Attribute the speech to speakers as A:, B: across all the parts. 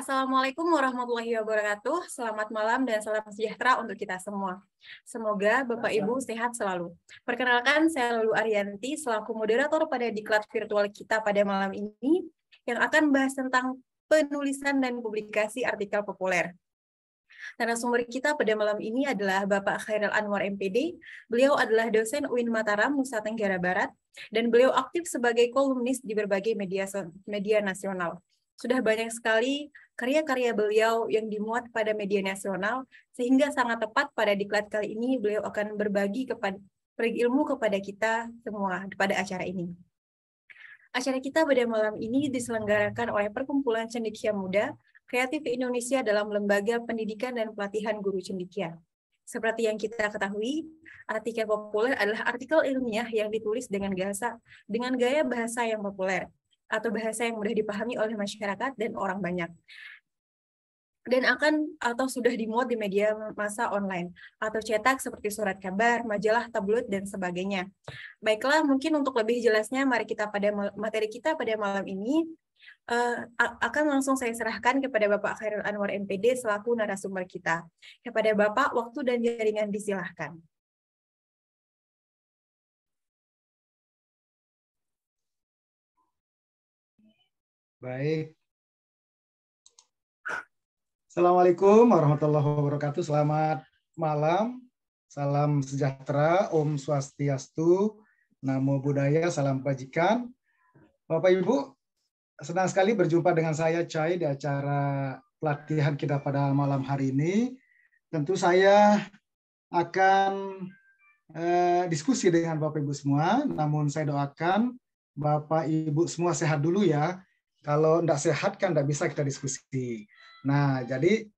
A: Assalamualaikum warahmatullahi wabarakatuh. Selamat malam dan salam sejahtera untuk kita semua. Semoga Bapak Ibu sehat selalu. Perkenalkan, saya Lulu Ariyanti selaku moderator pada diklat virtual kita pada malam ini yang akan bahas tentang penulisan dan publikasi artikel populer. Narasumber kita pada malam ini adalah Bapak Khairil Anwar MPD. Beliau adalah dosen UIN Mataram, Nusa Tenggara Barat, dan beliau aktif sebagai kolumnis di berbagai media nasional. Sudah banyak sekali karya-karya beliau yang dimuat pada media nasional, sehingga sangat tepat pada diklat kali ini beliau akan berbagi ilmu kepada kita semua pada acara ini. Acara kita pada malam ini diselenggarakan oleh Perkumpulan Cendekia Muda Kreatif Indonesia dalam Lembaga Pendidikan dan Pelatihan Guru Cendekia. Seperti yang kita ketahui, artikel populer adalah artikel ilmiah yang ditulis dengan gaya bahasa yang populer atau bahasa yang mudah dipahami oleh masyarakat dan orang banyak. Dan sudah dimuat di media massa online atau cetak seperti surat kabar, majalah, tabloid, dan sebagainya. Baiklah, mungkin untuk lebih jelasnya, mari kita pada materi kita pada malam ini akan langsung saya serahkan kepada Bapak Khairil Anwar MPD selaku narasumber kita. Kepada Bapak, waktu dan jaringan disilahkan.
B: Baik. Assalamualaikum warahmatullahi wabarakatuh. Selamat malam. Salam sejahtera, Om Swastiastu, Namo Buddhaya, salam kebajikan. Bapak Ibu, senang sekali berjumpa dengan saya Chai di acara pelatihan kita pada malam hari ini. Tentu saya akan diskusi dengan Bapak Ibu semua, namun saya doakan Bapak Ibu semua sehat dulu ya. Kalau tidak sehat kan tidak bisa kita diskusi. Nah, jadi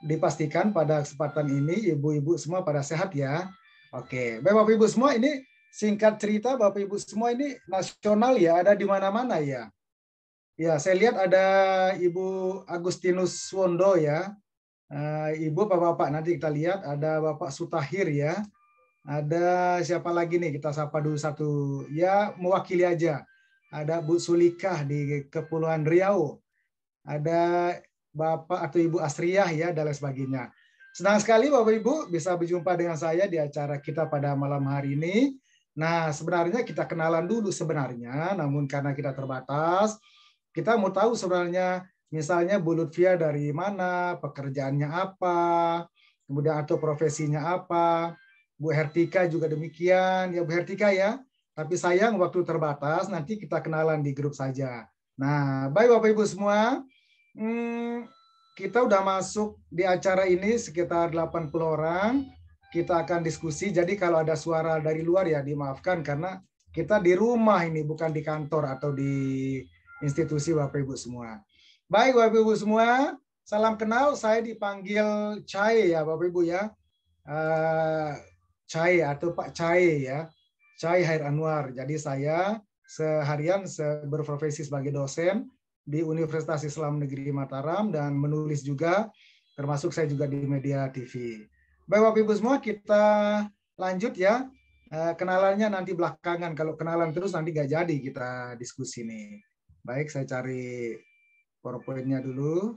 B: dipastikan pada kesempatan ini ibu-ibu semua pada sehat ya. Oke, baik Bapak Ibu semua, ini singkat cerita Bapak Ibu semua ini nasional ya, ada di mana-mana ya. Ya, saya lihat ada Ibu Agustinus Wondo ya. Ibu, Bapak-bapak, nanti kita lihat ada Bapak Sutahir ya. Ada siapa lagi nih, kita sapa dulu satu. Ya, mewakili aja. Ada Bu Sulikah di Kepulauan Riau. Ada Bapak atau Ibu Asriyah ya, dan lain sebagainya. Senang sekali Bapak Ibu bisa berjumpa dengan saya di acara kita pada malam hari ini. Nah, sebenarnya kita kenalan dulu sebenarnya, namun karena kita terbatas, kita mau tahu sebenarnya misalnya Bu Lutfia dari mana, pekerjaannya apa, kemudian atau profesinya apa. Bu Hertika juga demikian, ya Bu Hertika ya. Tapi sayang waktu terbatas, nanti kita kenalan di grup saja. Nah, baik Bapak Ibu semua, kita udah masuk di acara ini sekitar 80 orang. Kita akan diskusi, jadi kalau ada suara dari luar ya dimaafkan karena kita di rumah ini, bukan di kantor atau di institusi Bapak Ibu semua. Baik Bapak Ibu semua, salam kenal, saya dipanggil Chai ya Bapak Ibu ya. Chai atau Pak Chai ya. Chai Khairil Anwar. Jadi saya seharian berprofesi sebagai dosen di Universitas Islam Negeri Mataram dan menulis juga, termasuk saya juga di media TV. Baik Bapak Ibu semua, kita lanjut ya. Kenalannya nanti belakangan. Kalau kenalan terus nanti nggak jadi kita diskusi nih. Baik, saya cari PowerPoint-nya dulu.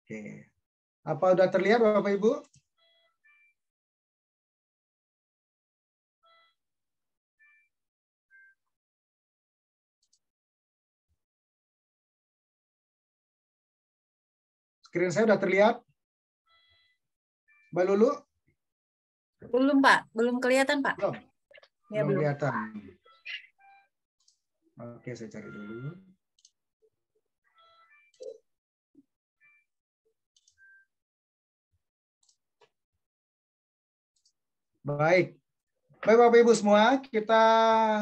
B: Oke. Apa udah terlihat Bapak Ibu? Screen saya udah terlihat? Mbak Lulu?
A: Belum Pak, belum kelihatan Pak.
B: Belum?
A: Ya,
B: belum kelihatan. Oke, saya cari dulu. Baik. Baik Bapak Ibu semua, kita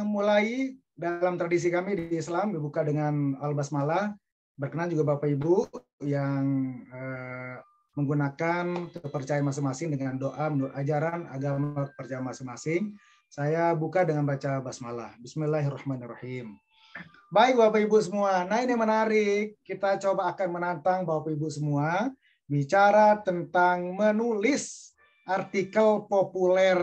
B: mulai dalam tradisi kami di Islam dibuka dengan Al-Basmalah. Berkenan juga Bapak Ibu yang menggunakan kepercayaan masing-masing dengan doa menurut ajaran agama kepercayaan masing-masing. Saya buka dengan baca basmalah. Bismillahirrahmanirrahim. Baik Bapak Ibu semua, nah ini menarik. Kita coba akan menantang Bapak Ibu semua bicara tentang menulis artikel populer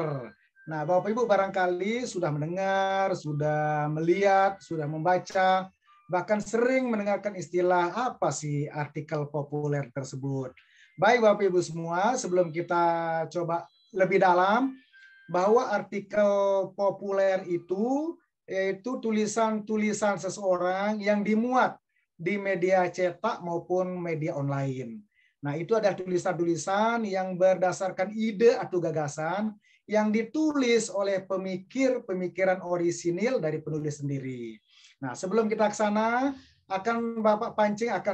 B: Nah, Bapak Ibu barangkali sudah mendengar, sudah melihat, sudah membaca, bahkan sering mendengarkan istilah apa sih artikel populer tersebut. Baik Bapak Ibu semua, sebelum kita coba lebih dalam, bahwa artikel populer itu yaitu tulisan-tulisan seseorang yang dimuat di media cetak maupun media online. Nah, itu adalah tulisan-tulisan yang berdasarkan ide atau gagasan yang ditulis oleh pemikiran orisinil dari penulis sendiri. Nah, sebelum kita ke sana, akan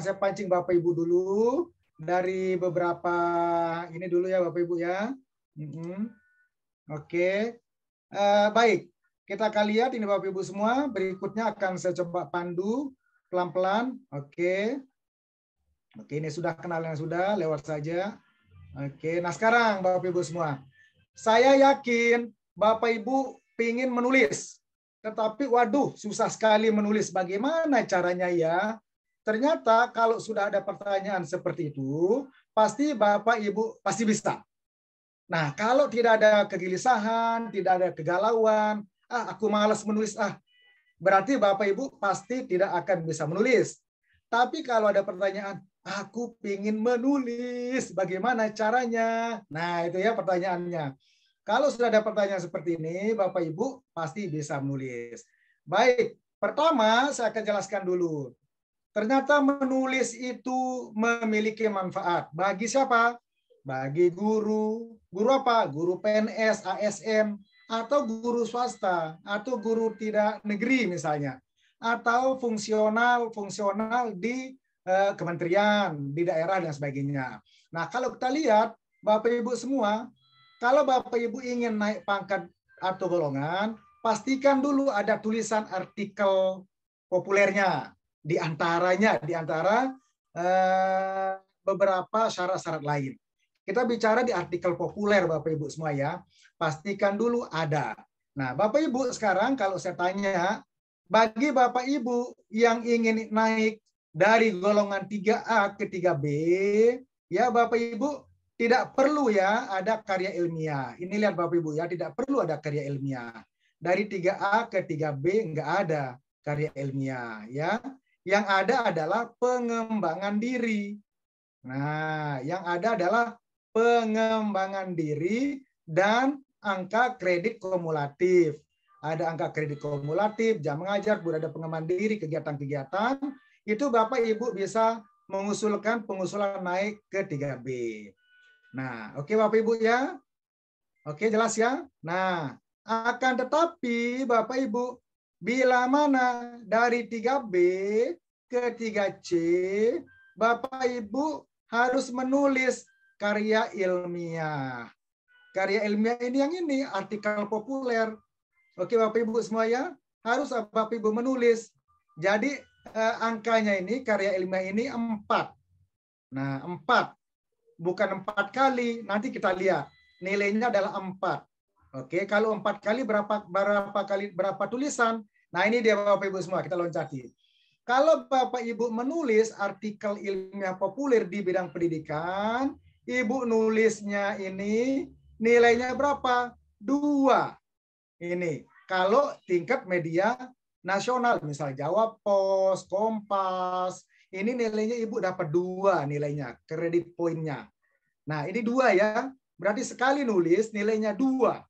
B: saya pancing Bapak Ibu dulu dari beberapa ini dulu ya Bapak Ibu ya. Oke, baik. Kita akan lihat ini Bapak Ibu semua. Berikutnya akan saya coba pandu pelan-pelan. Oke. Oke, ini sudah kenal yang sudah, lewat saja. Oke, nah sekarang Bapak Ibu semua. Saya yakin Bapak Ibu ingin menulis. Tetapi waduh, susah sekali menulis. Bagaimana caranya ya? Ternyata kalau sudah ada pertanyaan seperti itu, pasti Bapak Ibu pasti bisa. Nah, kalau tidak ada kegelisahan, tidak ada kegalauan, aku malas menulis, berarti Bapak Ibu pasti tidak akan bisa menulis. Tapi kalau ada pertanyaan, aku ingin menulis, bagaimana caranya? Nah, itu ya pertanyaannya. Kalau sudah ada pertanyaan seperti ini, Bapak Ibu pasti bisa menulis. Baik, pertama saya akan jelaskan dulu. Ternyata menulis itu memiliki manfaat. Bagi siapa? Bagi guru. Guru apa? Guru PNS, ASN, atau guru swasta, atau guru tidak negeri misalnya. Atau fungsional di kementerian, di daerah dan sebagainya. Nah, kalau kita lihat, Bapak Ibu semua, kalau Bapak Ibu ingin naik pangkat atau golongan, pastikan dulu ada tulisan artikel populernya. Di antara beberapa syarat-syarat lain. Kita bicara di artikel populer Bapak Ibu semua ya. Pastikan dulu ada. Nah, Bapak Ibu sekarang kalau saya tanya, bagi Bapak Ibu yang ingin naik dari golongan 3A ke 3B, ya Bapak Ibu tidak perlu ya ada karya ilmiah. Ini lihat Bapak Ibu ya, tidak perlu ada karya ilmiah. Dari 3A ke 3B enggak ada karya ilmiah ya. Yang ada adalah pengembangan diri. Nah, yang ada adalah pengembangan diri dan angka kredit kumulatif. Ada angka kredit kumulatif, jam mengajar, budaya pengembangan diri, kegiatan-kegiatan. Itu Bapak Ibu bisa mengusulkan pengusulan naik ke 3B. Nah, oke Bapak Ibu ya. Oke, jelas ya. Nah, akan tetapi Bapak Ibu, bila mana dari 3B ke 3C, Bapak Ibu harus menulis karya ilmiah. Karya ilmiah ini yang ini, artikel populer. Oke Bapak Ibu semua ya, harus Bapak Ibu menulis. Jadi angkanya ini, karya ilmiah ini 4. Nah, 4. Bukan 4 kali, nanti kita lihat. Nilainya adalah 4. Oke, kalau 4 kali berapa tulisan? Nah, ini dia Bapak Ibu semua, kita loncati. Kalau Bapak Ibu menulis artikel ilmiah populer di bidang pendidikan, Ibu nulisnya ini nilainya berapa? 2. Ini kalau tingkat media nasional, misalnya Jawa Pos, Kompas, ini nilainya Ibu dapat 2 nilainya, kredit poinnya. Nah, ini 2 ya. Berarti sekali nulis nilainya 2.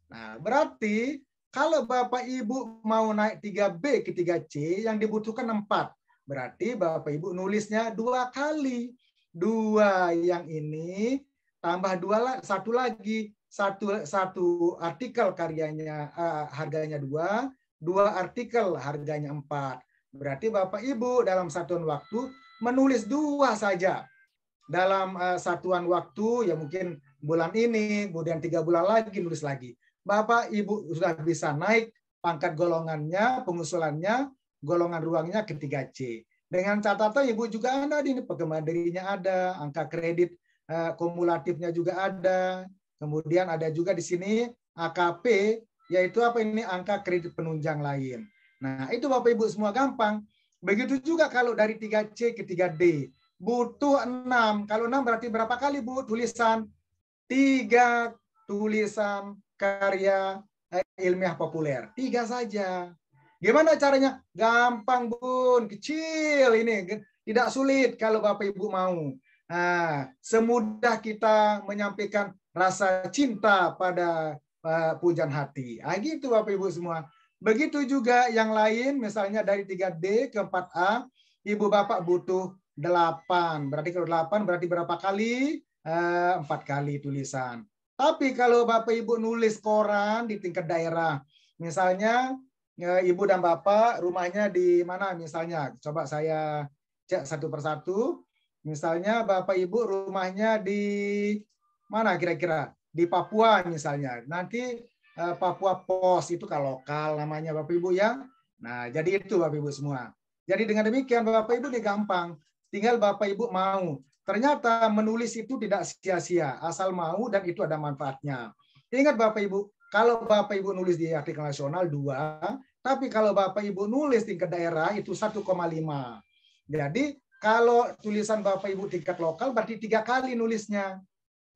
B: Nah, berarti kalau Bapak Ibu mau naik 3B ke 3C yang dibutuhkan 4. Berarti Bapak Ibu nulisnya 2 kali. 2 yang ini tambah 1 lagi. Satu artikel karyanya harganya 2, 2 artikel harganya 4. Berarti Bapak Ibu dalam satuan waktu menulis 2 saja. Dalam satuan waktu ya mungkin bulan ini, kemudian 3 bulan lagi nulis lagi. Bapak Ibu sudah bisa naik pangkat golongannya, pengusulannya, golongan ruangnya ke 3C. Dengan catatan Ibu juga ada di pengembangan dirinya ada, angka kredit kumulatifnya juga ada. Kemudian ada juga di sini AKP, yaitu apa ini angka kredit penunjang lain. Nah, itu Bapak Ibu semua gampang. Begitu juga kalau dari 3C ke 3D. Butuh 6. Kalau 6 berarti berapa kali Bu tulisan? 3 tulisan karya ilmiah populer. 3 saja. Gimana caranya? Gampang, Bun. Kecil ini. Tidak sulit kalau Bapak Ibu mau. Nah, semudah kita menyampaikan rasa cinta pada pujaan hati. Gitu Bapak Ibu semua. Begitu juga yang lain, misalnya dari 3D ke 4A, Ibu Bapak butuh 8. Berarti kalau 8 berarti berapa kali? 4 kali tulisan. Tapi kalau Bapak Ibu nulis koran di tingkat daerah, misalnya Ibu dan Bapak rumahnya di mana misalnya? Coba saya cek satu persatu. Misalnya Bapak Ibu rumahnya di mana kira-kira? Di Papua misalnya. Nanti Papua Pos itu kalau lokal namanya Bapak Ibu ya. Nah, jadi itu Bapak Ibu semua. Jadi dengan demikian Bapak Ibu ini gampang. Tinggal Bapak Ibu mau. Ternyata menulis itu tidak sia-sia, asal mau dan itu ada manfaatnya. Ingat Bapak Ibu, kalau Bapak Ibu nulis di artikel nasional 2, tapi kalau Bapak Ibu nulis tingkat daerah itu 1,5. Jadi kalau tulisan Bapak Ibu tingkat lokal berarti 3 kali nulisnya.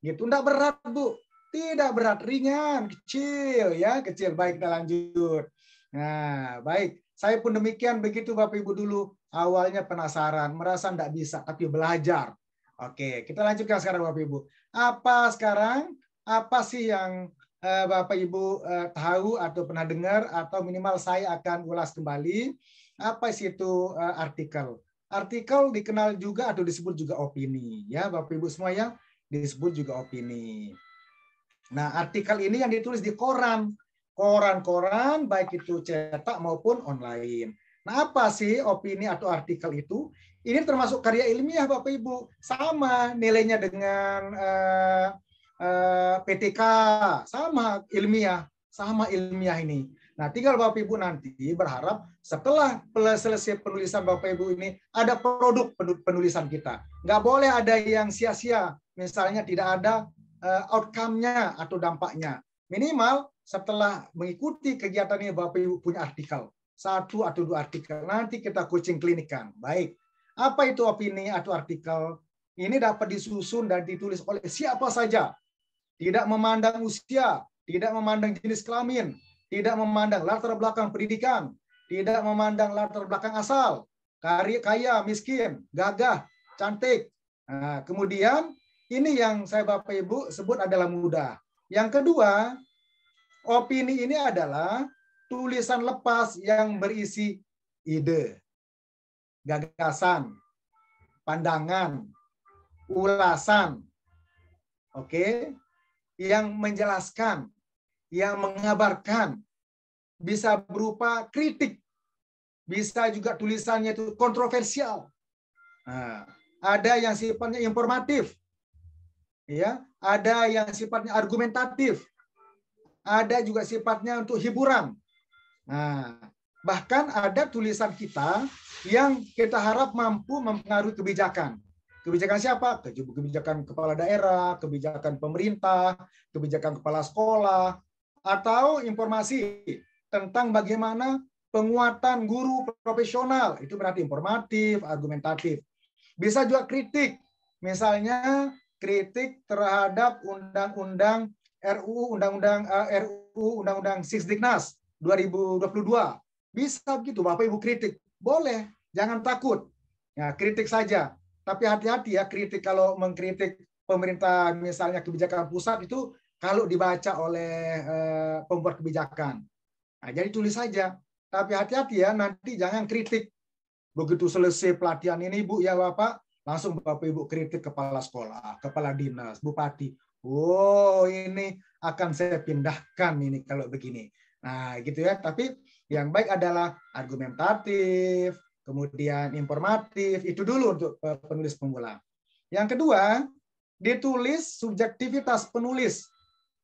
B: Gitu, enggak berat, Bu. Tidak berat, ringan, kecil ya, kecil. Baik, kita lanjut. Nah, baik. Saya pun demikian begitu Bapak Ibu dulu. Awalnya penasaran, merasa enggak bisa, tapi belajar. Oke, kita lanjutkan sekarang Bapak Ibu. Apa sih yang Bapak Ibu tahu atau pernah dengar atau minimal saya akan ulas kembali. Apa sih itu artikel? Artikel dikenal juga atau disebut juga opini. Ya, Bapak Ibu semua ya, disebut juga opini. Nah, artikel ini yang ditulis di koran. Koran-koran baik itu cetak maupun online. Nah, apa sih opini atau artikel itu? Ini termasuk karya ilmiah Bapak Ibu. Sama nilainya dengan PTK. Sama ilmiah ini. Nah, tinggal Bapak Ibu nanti berharap setelah selesai penulisan Bapak Ibu ini ada produk penulisan kita. Nggak boleh ada yang sia-sia. Misalnya tidak ada outcome-nya atau dampaknya. Minimal setelah mengikuti kegiatan ini Bapak Ibu punya artikel. 1 atau 2 artikel. Nanti kita coaching klinikan. Baik. Apa itu opini atau artikel? Ini dapat disusun dan ditulis oleh siapa saja. Tidak memandang usia, tidak memandang jenis kelamin, tidak memandang latar belakang pendidikan, tidak memandang latar belakang asal, kaya, miskin, gagah, cantik. Nah, kemudian ini yang saya Bapak Ibu sebut adalah mudah. Yang kedua, opini ini adalah tulisan lepas yang berisi ide, gagasan, pandangan, ulasan, oke, yang menjelaskan, yang mengabarkan, bisa berupa kritik, bisa juga tulisannya itu kontroversial. Nah, ada yang sifatnya informatif, ya, ada yang sifatnya argumentatif, ada juga sifatnya untuk hiburan. Nah, bahkan ada tulisan kita yang kita harap mampu mempengaruhi kebijakan. Kebijakan siapa? Kebijakan kepala daerah, kebijakan pemerintah, kebijakan kepala sekolah, atau informasi tentang bagaimana penguatan guru profesional. Itu berarti informatif, argumentatif. Bisa juga kritik. Misalnya kritik terhadap undang-undang Undang-Undang Sisdiknas 2022. Bisa begitu, Bapak Ibu kritik. Boleh, jangan takut. Ya, kritik saja. Tapi hati-hati ya, kritik kalau mengkritik pemerintah misalnya kebijakan pusat itu kalau dibaca oleh pembuat kebijakan. Nah, jadi tulis saja. Tapi hati-hati ya, nanti jangan kritik. Begitu selesai pelatihan ini, Bu, ya Bapak, langsung Bapak Ibu kritik kepala sekolah, kepala dinas, bupati. Oh, ini akan saya pindahkan ini kalau begini. Nah, gitu ya. Tapi yang baik adalah argumentatif, kemudian informatif, itu dulu untuk penulis pemula. Yang kedua, ditulis subjektivitas penulis,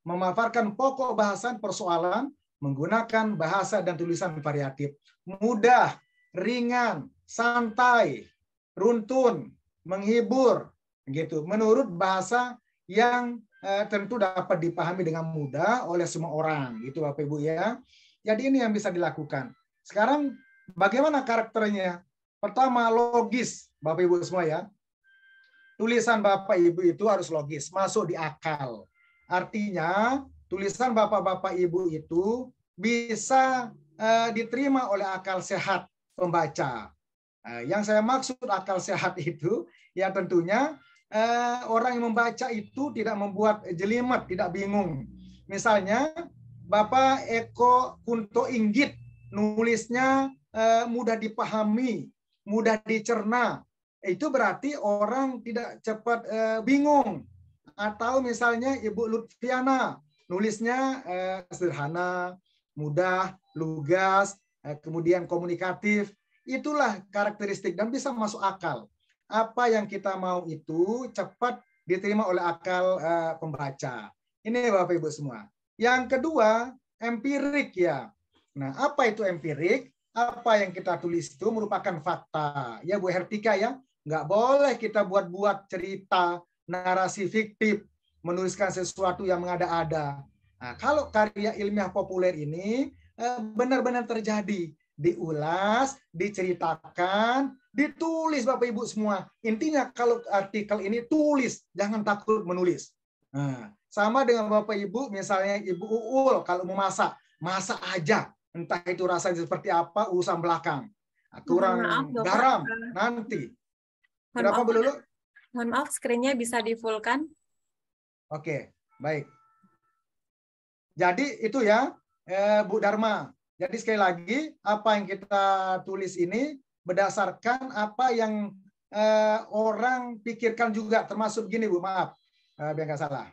B: memaparkan pokok bahasan persoalan menggunakan bahasa dan tulisan variatif. Mudah, ringan, santai, runtun, menghibur, gitu. Menurut bahasa yang tentu dapat dipahami dengan mudah oleh semua orang, gitu Bapak Ibu ya. Jadi ini yang bisa dilakukan. Sekarang bagaimana karakternya? Pertama, logis, Bapak Ibu semua ya. Tulisan Bapak Ibu itu harus logis, masuk di akal. Artinya tulisan Bapak-Bapak Ibu itu bisa diterima oleh akal sehat pembaca. Yang saya maksud akal sehat itu ya tentunya orang yang membaca itu tidak membuat jelimet, tidak bingung. Misalnya Bapak Eko Kunto Inggit nulisnya mudah dipahami, mudah dicerna. Itu berarti orang tidak cepat bingung. Atau misalnya Ibu Lutfiana nulisnya sederhana, mudah, lugas, kemudian komunikatif. Itulah karakteristik dan bisa masuk akal. Apa yang kita mau itu cepat diterima oleh akal pembaca. Ini Bapak Ibu semua. Yang kedua, empirik ya. Nah, apa itu empirik? Apa yang kita tulis itu merupakan fakta. Ya Bu Hertika ya, nggak boleh kita buat-buat cerita, narasi fiktif, menuliskan sesuatu yang mengada-ada. Nah, kalau karya ilmiah populer ini benar-benar terjadi, diulas, diceritakan, ditulis Bapak Ibu semua. Intinya kalau artikel ini tulis, jangan takut menulis. Nah, sama dengan Bapak Ibu, misalnya Ibu Uul kalau mau masak, masak aja. Entah itu rasanya seperti apa, urusan belakang. Nah, kurang
A: Maaf, Bapak.
B: garam nanti.
A: Mohon
B: Kenapa Bu Lulu?
A: Mohon maaf, screen-nya bisa di-full-kan?
B: Oke, baik. Jadi itu ya, Bu Dharma. Jadi sekali lagi, apa yang kita tulis ini berdasarkan apa yang orang pikirkan juga, termasuk gini Bu, maaf, biar nggak salah.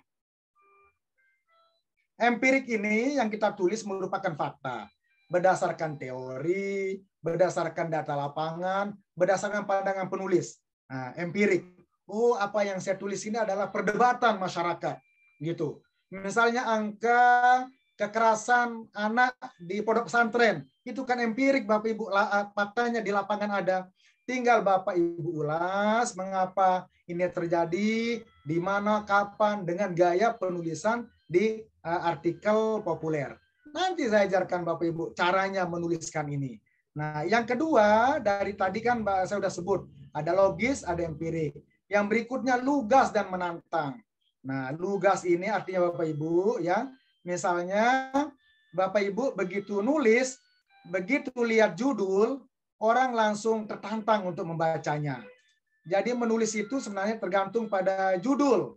B: Empirik ini yang kita tulis merupakan fakta. Berdasarkan teori, berdasarkan data lapangan, berdasarkan pandangan penulis. Nah, empirik. Oh, apa yang saya tulis ini adalah perdebatan masyarakat. Gitu. Misalnya angka kekerasan anak di pondok pesantren. Itu kan empirik Bapak Ibu, faktanya di lapangan ada. Tinggal Bapak Ibu ulas mengapa ini terjadi, di mana, kapan, dengan gaya penulisan di artikel populer. Nanti saya ajarkan Bapak Ibu caranya menuliskan ini. Nah, yang kedua dari tadi kan saya sudah sebut, ada logis, ada empirik. Yang berikutnya lugas dan menantang. Nah, lugas ini artinya Bapak Ibu ya, misalnya Bapak Ibu begitu nulis, begitu lihat judul, orang langsung tertantang untuk membacanya. Jadi menulis itu sebenarnya tergantung pada judul.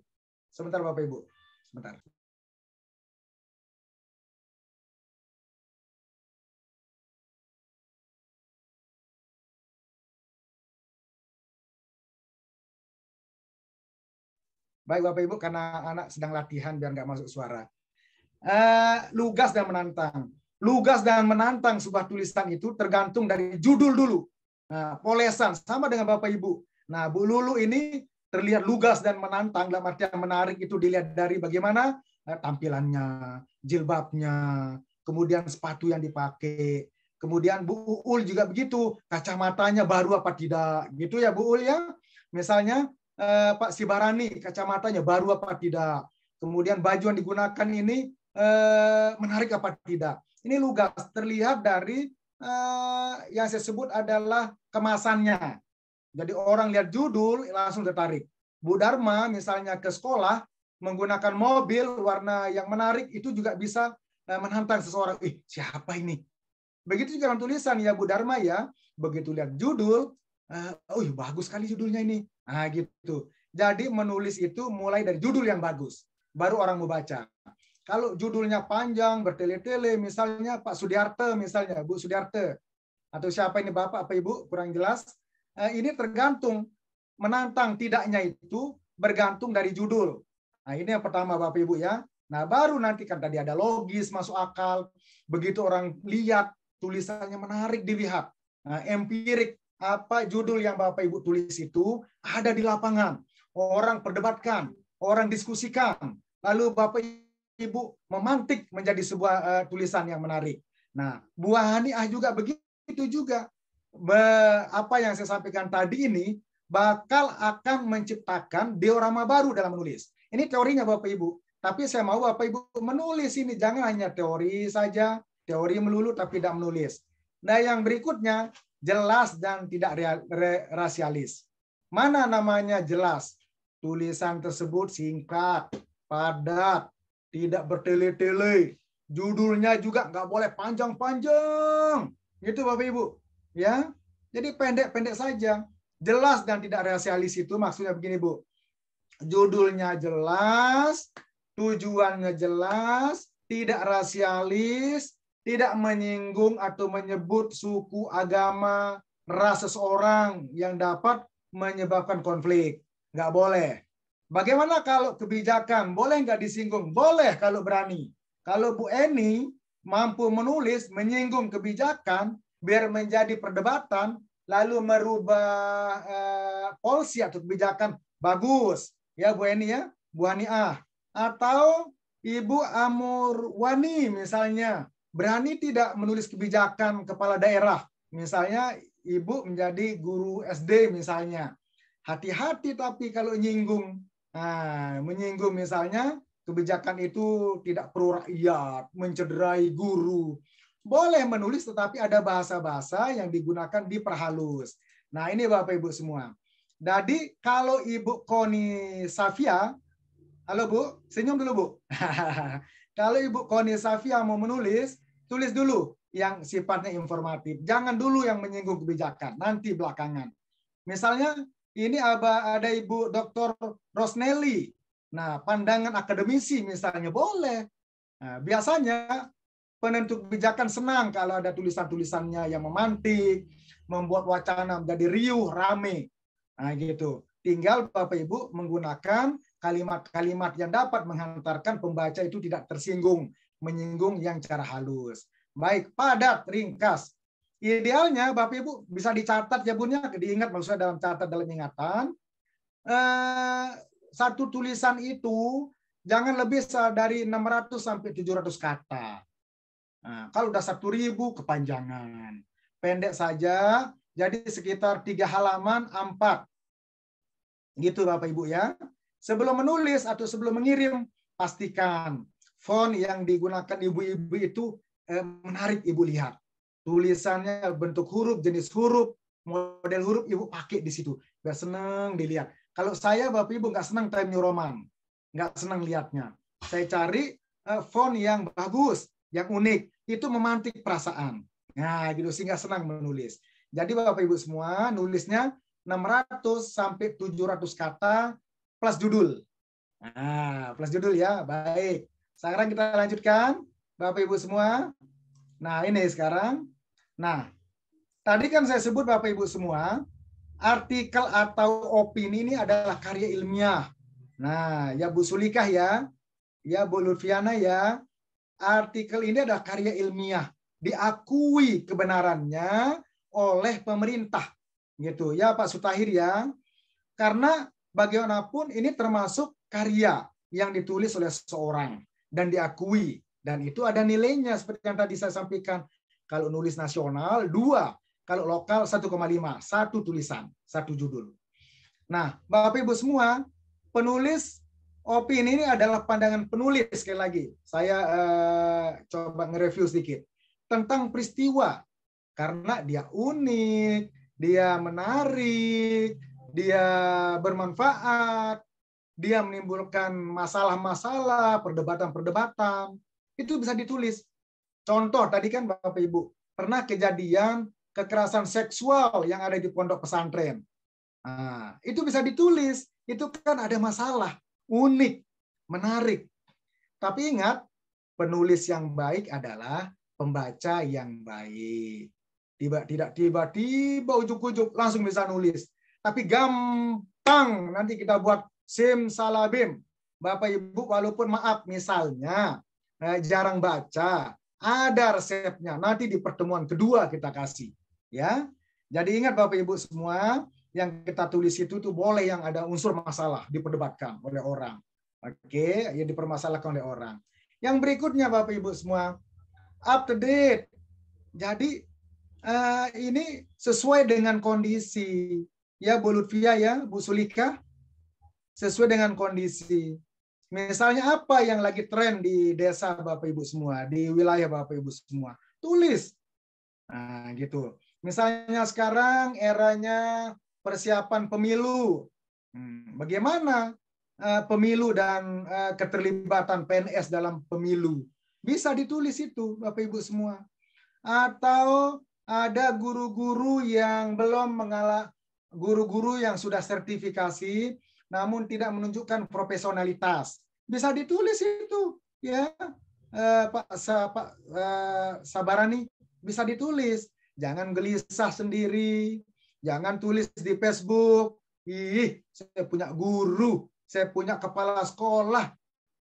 B: Sebentar Bapak Ibu, sebentar. Baik Bapak Ibu, karena anak sedang latihan biar nggak masuk suara. Lugas dan menantang. Lugas dan menantang sebuah tulisan itu tergantung dari judul dulu. Nah, polesan sama dengan Bapak Ibu. Nah, Bu Lulu ini terlihat lugas dan menantang, dalam artian menarik itu dilihat dari bagaimana tampilannya, jilbabnya, kemudian sepatu yang dipakai. Kemudian Bu Uul juga begitu, kacamatanya baru apa tidak, gitu ya Bu Uul ya. Misalnya Pak Sibarani kacamatanya baru apa tidak. Kemudian baju yang digunakan ini menarik apa tidak. Ini lugas, terlihat dari yang saya sebut adalah kemasannya. Jadi orang lihat judul langsung tertarik. Bu Dharma misalnya ke sekolah menggunakan mobil warna yang menarik itu juga bisa menantang seseorang. Siapa ini? Begitu juga dalam tulisan ya Bu Dharma ya. Begitu lihat judul, bagus sekali judulnya ini. Nah gitu. Jadi menulis itu mulai dari judul yang bagus, baru orang mau baca. Kalau judulnya panjang, bertele-tele, misalnya Pak Sudiarte, misalnya Bu Sudiarte, atau siapa ini Bapak, apa Ibu, kurang jelas. Ini tergantung menantang tidaknya itu bergantung dari judul. Nah ini yang pertama Bapak Ibu ya. Nah baru nanti kan tadi ada logis, masuk akal. Begitu orang lihat tulisannya menarik dilihat. Nah, empirik, apa judul yang Bapak Ibu tulis itu ada di lapangan. Orang perdebatkan, orang diskusikan. Lalu Bapak Ibu memantik menjadi sebuah tulisan yang menarik. Nah, Bu Haniah juga begitu juga. Apa yang saya sampaikan tadi ini bakal akan menciptakan diorama baru dalam menulis. Ini teorinya Bapak Ibu. Tapi saya mau Bapak Ibu menulis ini, jangan hanya teori saja, teori melulu tapi tidak menulis. Nah, yang berikutnya jelas dan tidak rasialis. Mana namanya jelas? Tulisan tersebut singkat, padat, tidak bertele-tele. Judulnya juga nggak boleh panjang-panjang. Gitu Bapak Ibu. Ya, jadi pendek-pendek saja. Jelas dan tidak rasialis itu maksudnya begini Bu. Judulnya jelas, tujuannya jelas, tidak rasialis, tidak menyinggung atau menyebut suku, agama, ras seseorang yang dapat menyebabkan konflik. Nggak boleh. Bagaimana kalau kebijakan? Boleh nggak disinggung? Boleh kalau berani. Kalau Bu Eni mampu menulis, menyinggung kebijakan, biar menjadi perdebatan, lalu merubah polisi atau kebijakan, bagus. Ya Bu Eni ya, Bu Haniah. Atau Ibu Amurwani misalnya, berani tidak menulis kebijakan kepala daerah. Misalnya Ibu menjadi guru SD misalnya. Hati-hati tapi kalau nyinggung. Nah, menyinggung misalnya kebijakan itu tidak pro rakyat, mencederai guru. Boleh menulis tetapi ada bahasa-bahasa yang digunakan diperhalus. Nah, ini Bapak Ibu semua. Jadi kalau Ibu Koni Safia, halo Bu, senyum dulu Bu. Kalau Ibu Koni Safia mau menulis, tulis dulu yang sifatnya informatif. Jangan dulu yang menyinggung kebijakan, nanti belakangan. Misalnya ini ada Ibu Dr. Rosnelly. Nah, pandangan akademisi misalnya boleh. Nah, biasanya penentu kebijakan senang kalau ada tulisan-tulisannya yang memantik, membuat wacana menjadi riuh, rame. Nah, gitu. Tinggal Bapak Ibu menggunakan kalimat-kalimat yang dapat menghantarkan pembaca itu tidak tersinggung, menyinggung yang cara halus. Baik, padat, ringkas. Idealnya Bapak Ibu bisa dicatat ya Bun ya, diingat maksudnya dalam catat dalam ingatan. Satu tulisan itu jangan lebih dari 600 sampai 700 kata. Nah, kalau udah 1.000 kepanjangan. Pendek saja, jadi sekitar 3 halaman A4. Gitu Bapak Ibu ya. Sebelum menulis atau sebelum mengirim, pastikan font yang digunakan ibu-ibu itu menarik Ibu lihat. Tulisannya, bentuk huruf, jenis huruf, model huruf Ibu pakai di situ. Biar senang dilihat. Kalau saya Bapak Ibu nggak senang Times New Roman. Nggak senang lihatnya. Saya cari font yang bagus, yang unik. Itu memantik perasaan. Nah, gitu sehingga senang menulis. Jadi Bapak Ibu semua nulisnya 600 sampai 700 kata plus judul. Nah, plus judul ya. Baik. Sekarang kita lanjutkan Bapak Ibu semua. Nah, ini sekarang. Nah, tadi kan saya sebut Bapak Ibu semua, artikel atau opini ini adalah karya ilmiah. Nah, ya Bu Sulikah ya Bu Lutfiana ya, artikel ini adalah karya ilmiah, diakui kebenarannya oleh pemerintah. Gitu ya Pak Sutahir ya. Karena bagaimanapun ini termasuk karya yang ditulis oleh seseorang dan diakui. Dan itu ada nilainya seperti yang tadi saya sampaikan. Kalau nulis nasional 2, kalau lokal 1,5, satu tulisan, satu judul. Nah, Bapak Ibu semua, penulis opini ini adalah pandangan penulis sekali lagi. Saya coba nge-review sedikit tentang peristiwa karena dia unik, dia menarik, dia bermanfaat, dia menimbulkan masalah-masalah, perdebatan-perdebatan. Itu bisa ditulis. Contoh tadi kan Bapak Ibu, pernah kejadian kekerasan seksual yang ada di pondok pesantren. Nah, itu bisa ditulis. Itu kan ada masalah, unik, menarik. Tapi ingat, penulis yang baik adalah pembaca yang baik. Tidak tiba-tiba ujuk-ujuk langsung bisa nulis. Tapi gampang nanti kita buat simsalabim. Bapak Ibu walaupun maaf misalnya jarang baca, ada resepnya. Nanti di pertemuan kedua kita kasih. Ya, jadi ingat Bapak Ibu semua, yang kita tulis itu tuh boleh yang ada unsur masalah diperdebatkan oleh orang. Oke, yang dipermasalahkan oleh orang. Yang berikutnya Bapak Ibu semua, up to date. Jadi ini sesuai dengan kondisi. Ya Bu Lutfia ya, Bu Sulika, sesuai dengan kondisi. Misalnya apa yang lagi tren di desa Bapak Ibu semua, di wilayah Bapak Ibu semua, tulis. Nah, gitu. Misalnya sekarang eranya persiapan pemilu. Bagaimana pemilu dan keterlibatan PNS dalam pemilu. Bisa ditulis itu, Bapak Ibu semua. Atau ada guru-guru yang belum guru-guru yang sudah sertifikasi namun tidak menunjukkan profesionalitas. Bisa ditulis itu, ya. Pak Sabarani, bisa ditulis. Jangan gelisah sendiri, jangan tulis di Facebook. Ih, saya punya guru, saya punya kepala sekolah.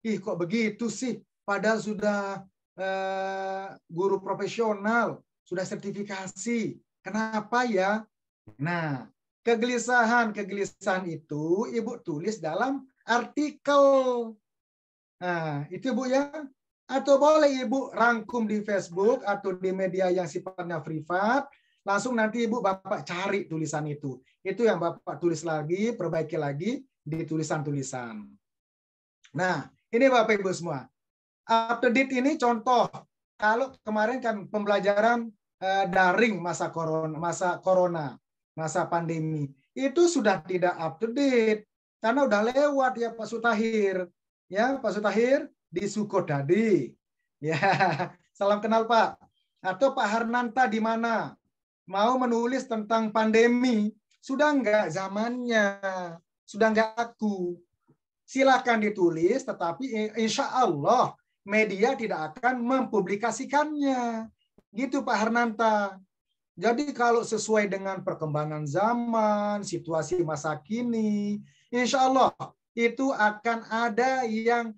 B: Ih, kok begitu sih? Padahal sudah guru profesional, sudah sertifikasi. Kenapa ya? Nah, kegelisahan itu Ibu tulis dalam artikel. Nah, itu Ibu ya. Atau boleh Ibu rangkum di Facebook atau di media yang sifatnya privat, langsung nanti Ibu Bapak cari tulisan itu. Itu yang Bapak tulis lagi, perbaiki lagi di tulisan-tulisan. Nah, ini Bapak Ibu semua. Up to date ini contoh. Kalau kemarin kan pembelajaran daring masa corona, masa pandemi. Itu sudah tidak up to date. Karena udah lewat ya Pak Sutahir. Ya, Pak Sutahir di Sukodadi. Ya, salam kenal Pak. Atau Pak Harnanta di mana? Mau menulis tentang pandemi, sudah enggak zamannya, sudah enggak aku. Silakan ditulis, tetapi insya Allah media tidak akan mempublikasikannya. Gitu Pak Harnanta. Jadi kalau sesuai dengan perkembangan zaman, situasi masa kini, insya Allah itu akan ada yang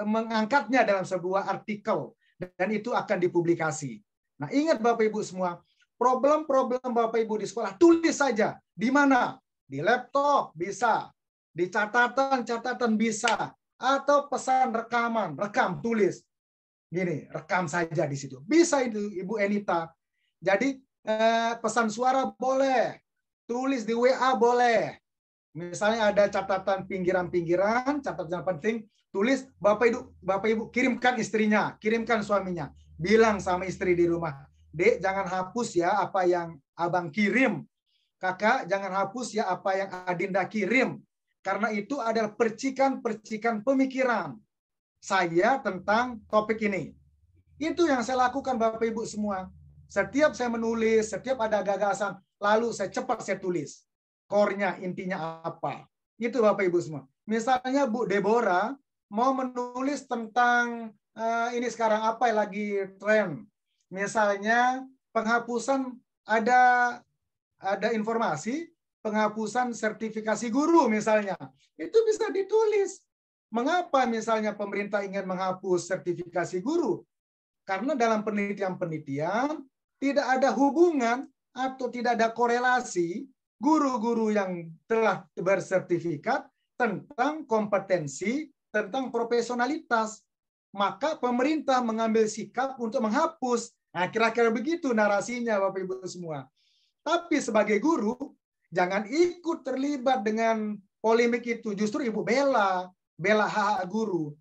B: mengangkatnya dalam sebuah artikel dan itu akan dipublikasi. Nah, ingat Bapak Ibu semua, problem-problem Bapak Ibu di sekolah tulis saja. Di mana? Di laptop bisa, di catatan bisa, atau pesan rekaman, rekam tulis. Gini, rekam saja di situ. Bisa itu Ibu Enita. Jadi pesan suara boleh, tulis di WA boleh. Misalnya ada catatan pinggiran-pinggiran, catatan penting, tulis Bapak Ibu kirimkan istrinya, kirimkan suaminya. Bilang sama istri di rumah, Dek jangan hapus ya apa yang Abang kirim. Kakak jangan hapus ya apa yang Adinda kirim. Karena itu adalah percikan-percikan pemikiran saya tentang topik ini. Itu yang saya lakukan Bapak Ibu semua. Setiap saya menulis, setiap ada gagasan, lalu saya tulis. Core-nya, intinya apa. Itu Bapak Ibu semua. Misalnya Bu Deborah mau menulis tentang ini sekarang apa yang lagi tren. Misalnya penghapusan ada informasi penghapusan sertifikasi guru misalnya. Itu bisa ditulis. Mengapa misalnya pemerintah ingin menghapus sertifikasi guru? Karena dalam penelitian-penelitian tidak ada hubungan atau tidak ada korelasi guru-guru yang telah bersertifikat tentang kompetensi, tentang profesionalitas. Maka pemerintah mengambil sikap untuk menghapus. Nah, kira-kira begitu narasinya Bapak Ibu semua. Tapi sebagai guru, jangan ikut terlibat dengan polemik itu. Justru Ibu bela hak guru.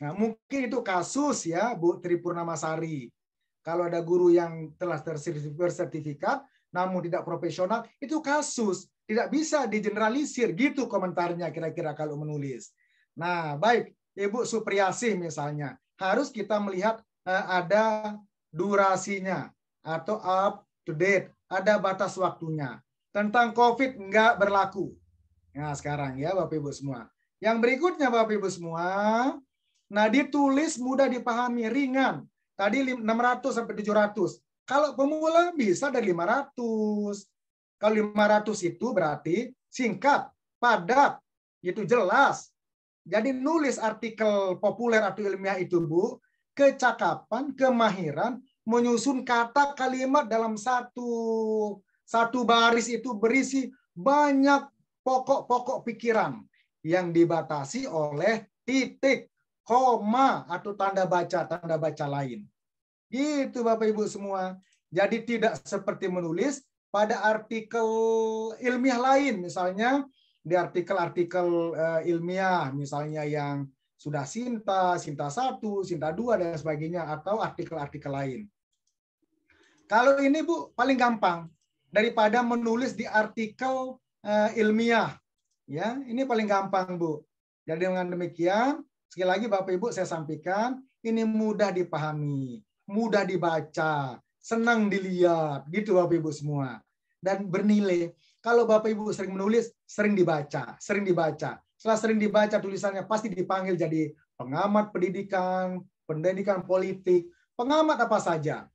B: Nah, mungkin itu kasus ya Bu Tri Purnamasari. Kalau ada guru yang telah bersertifikat, namun tidak profesional, itu kasus. Tidak bisa digeneralisir, gitu komentarnya kira-kira kalau menulis. Nah, baik, Ibu Supriyasih misalnya, harus kita melihat ada durasinya, atau up to date, ada batas waktunya. Tentang COVID enggak berlaku. Nah, sekarang ya Bapak Ibu semua. Yang berikutnya Bapak Ibu semua, nah ditulis mudah dipahami, ringan. Tadi 600 sampai 700. Kalau pemula bisa dari 500. Kalau 500 itu berarti singkat, padat, itu jelas. Jadi nulis artikel populer atau ilmiah itu Bu, kecakapan, kemahiran, menyusun kata kalimat dalam satu baris itu berisi banyak pokok-pokok pikiran yang dibatasi oleh titik, koma, atau tanda baca lain. Gitu Bapak Ibu semua. Jadi tidak seperti menulis pada artikel ilmiah lain, misalnya di artikel-artikel ilmiah, misalnya yang sudah Sinta 1, Sinta 2, dan sebagainya, atau artikel-artikel lain. Kalau ini Bu, paling gampang daripada menulis di artikel ilmiah. Ya, ini paling gampang, Bu. Jadi dengan demikian, sekali lagi Bapak Ibu saya sampaikan, ini mudah dipahami, mudah dibaca, senang dilihat, gitu Bapak Ibu semua. Dan bernilai. Kalau Bapak Ibu sering menulis, sering dibaca, sering dibaca. Setelah sering dibaca tulisannya pasti dipanggil jadi pengamat pendidikan, pendidikan politik, pengamat apa saja.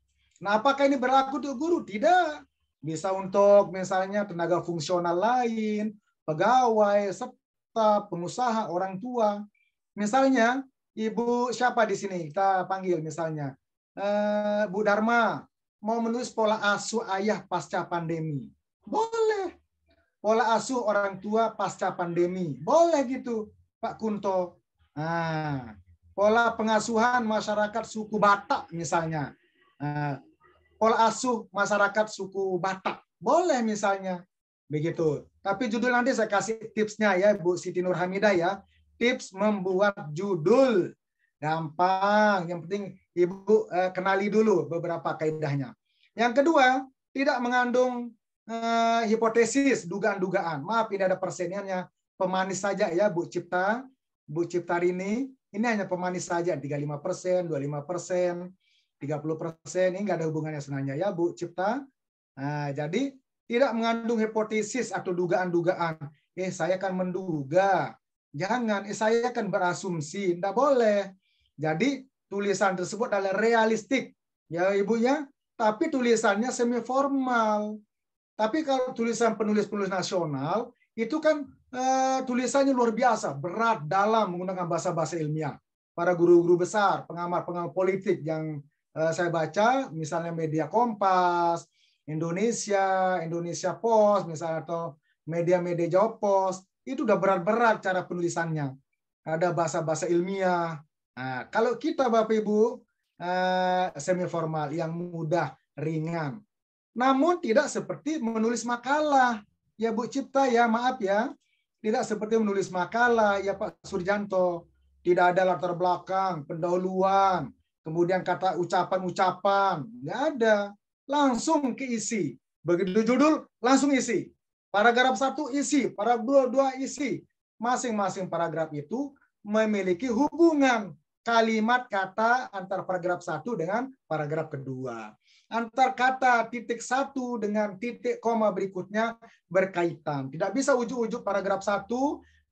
B: Nah, apakah ini berlaku untuk guru? Tidak. Bisa untuk misalnya tenaga fungsional lain, pegawai, serta pengusaha, orang tua. Misalnya, Ibu siapa di sini? Kita panggil misalnya. Bu Dharma, mau menulis pola asuh ayah pasca pandemi. Boleh. Pola asuh orang tua pasca pandemi. Boleh gitu, Pak Kunto. Nah, pola pengasuhan masyarakat suku Batak misalnya. Pola asuh masyarakat suku Batak. Boleh misalnya. Begitu. Tapi judul nanti saya kasih tipsnya ya, Bu Siti Nurhamidah ya. Tips membuat judul. Gampang. Yang penting Ibu kenali dulu beberapa kaidahnya. Yang kedua, tidak mengandung hipotesis, dugaan-dugaan. Maaf, ini ada persennya pemanis saja ya, Bu Cipta. Bu Ciptarini, ini hanya pemanis saja, 35%, 25%, 30%, ini nggak ada hubungannya sebenarnya ya, Bu Cipta. Nah, jadi tidak mengandung hipotesis atau dugaan-dugaan. Saya akan menduga. Jangan, saya akan berasumsi. Tidak boleh. Jadi, tulisan tersebut adalah realistik. Ya, Ibu ya. Tapi tulisannya semi formal. Tapi kalau tulisan penulis-penulis nasional, itu kan tulisannya luar biasa, berat, dalam, menggunakan bahasa-bahasa ilmiah. Para guru-guru besar, pengamat-pengamat politik yang saya baca, misalnya Media Kompas, Indonesia, Indonesia Post, misalnya, atau media-media Jawa Post, itu udah berat-berat cara penulisannya. Ada bahasa-bahasa ilmiah. Nah, kalau kita, Bapak Ibu, semi formal, yang mudah, ringan. Namun tidak seperti menulis makalah. Ya Bu Cipta ya, maaf ya. Tidak seperti menulis makalah ya Pak Surjanto. Tidak ada latar belakang, pendahuluan, kemudian kata ucapan-ucapan. Nggak ada. Langsung ke isi. Begitu judul, langsung isi. Paragraf 1 isi, paragraf 2 isi. Masing-masing paragraf itu memiliki hubungan kalimat kata antara paragraf 1 dengan paragraf kedua. Antar kata titik 1 dengan titik koma berikutnya berkaitan. Tidak bisa ujuk-ujuk paragraf 1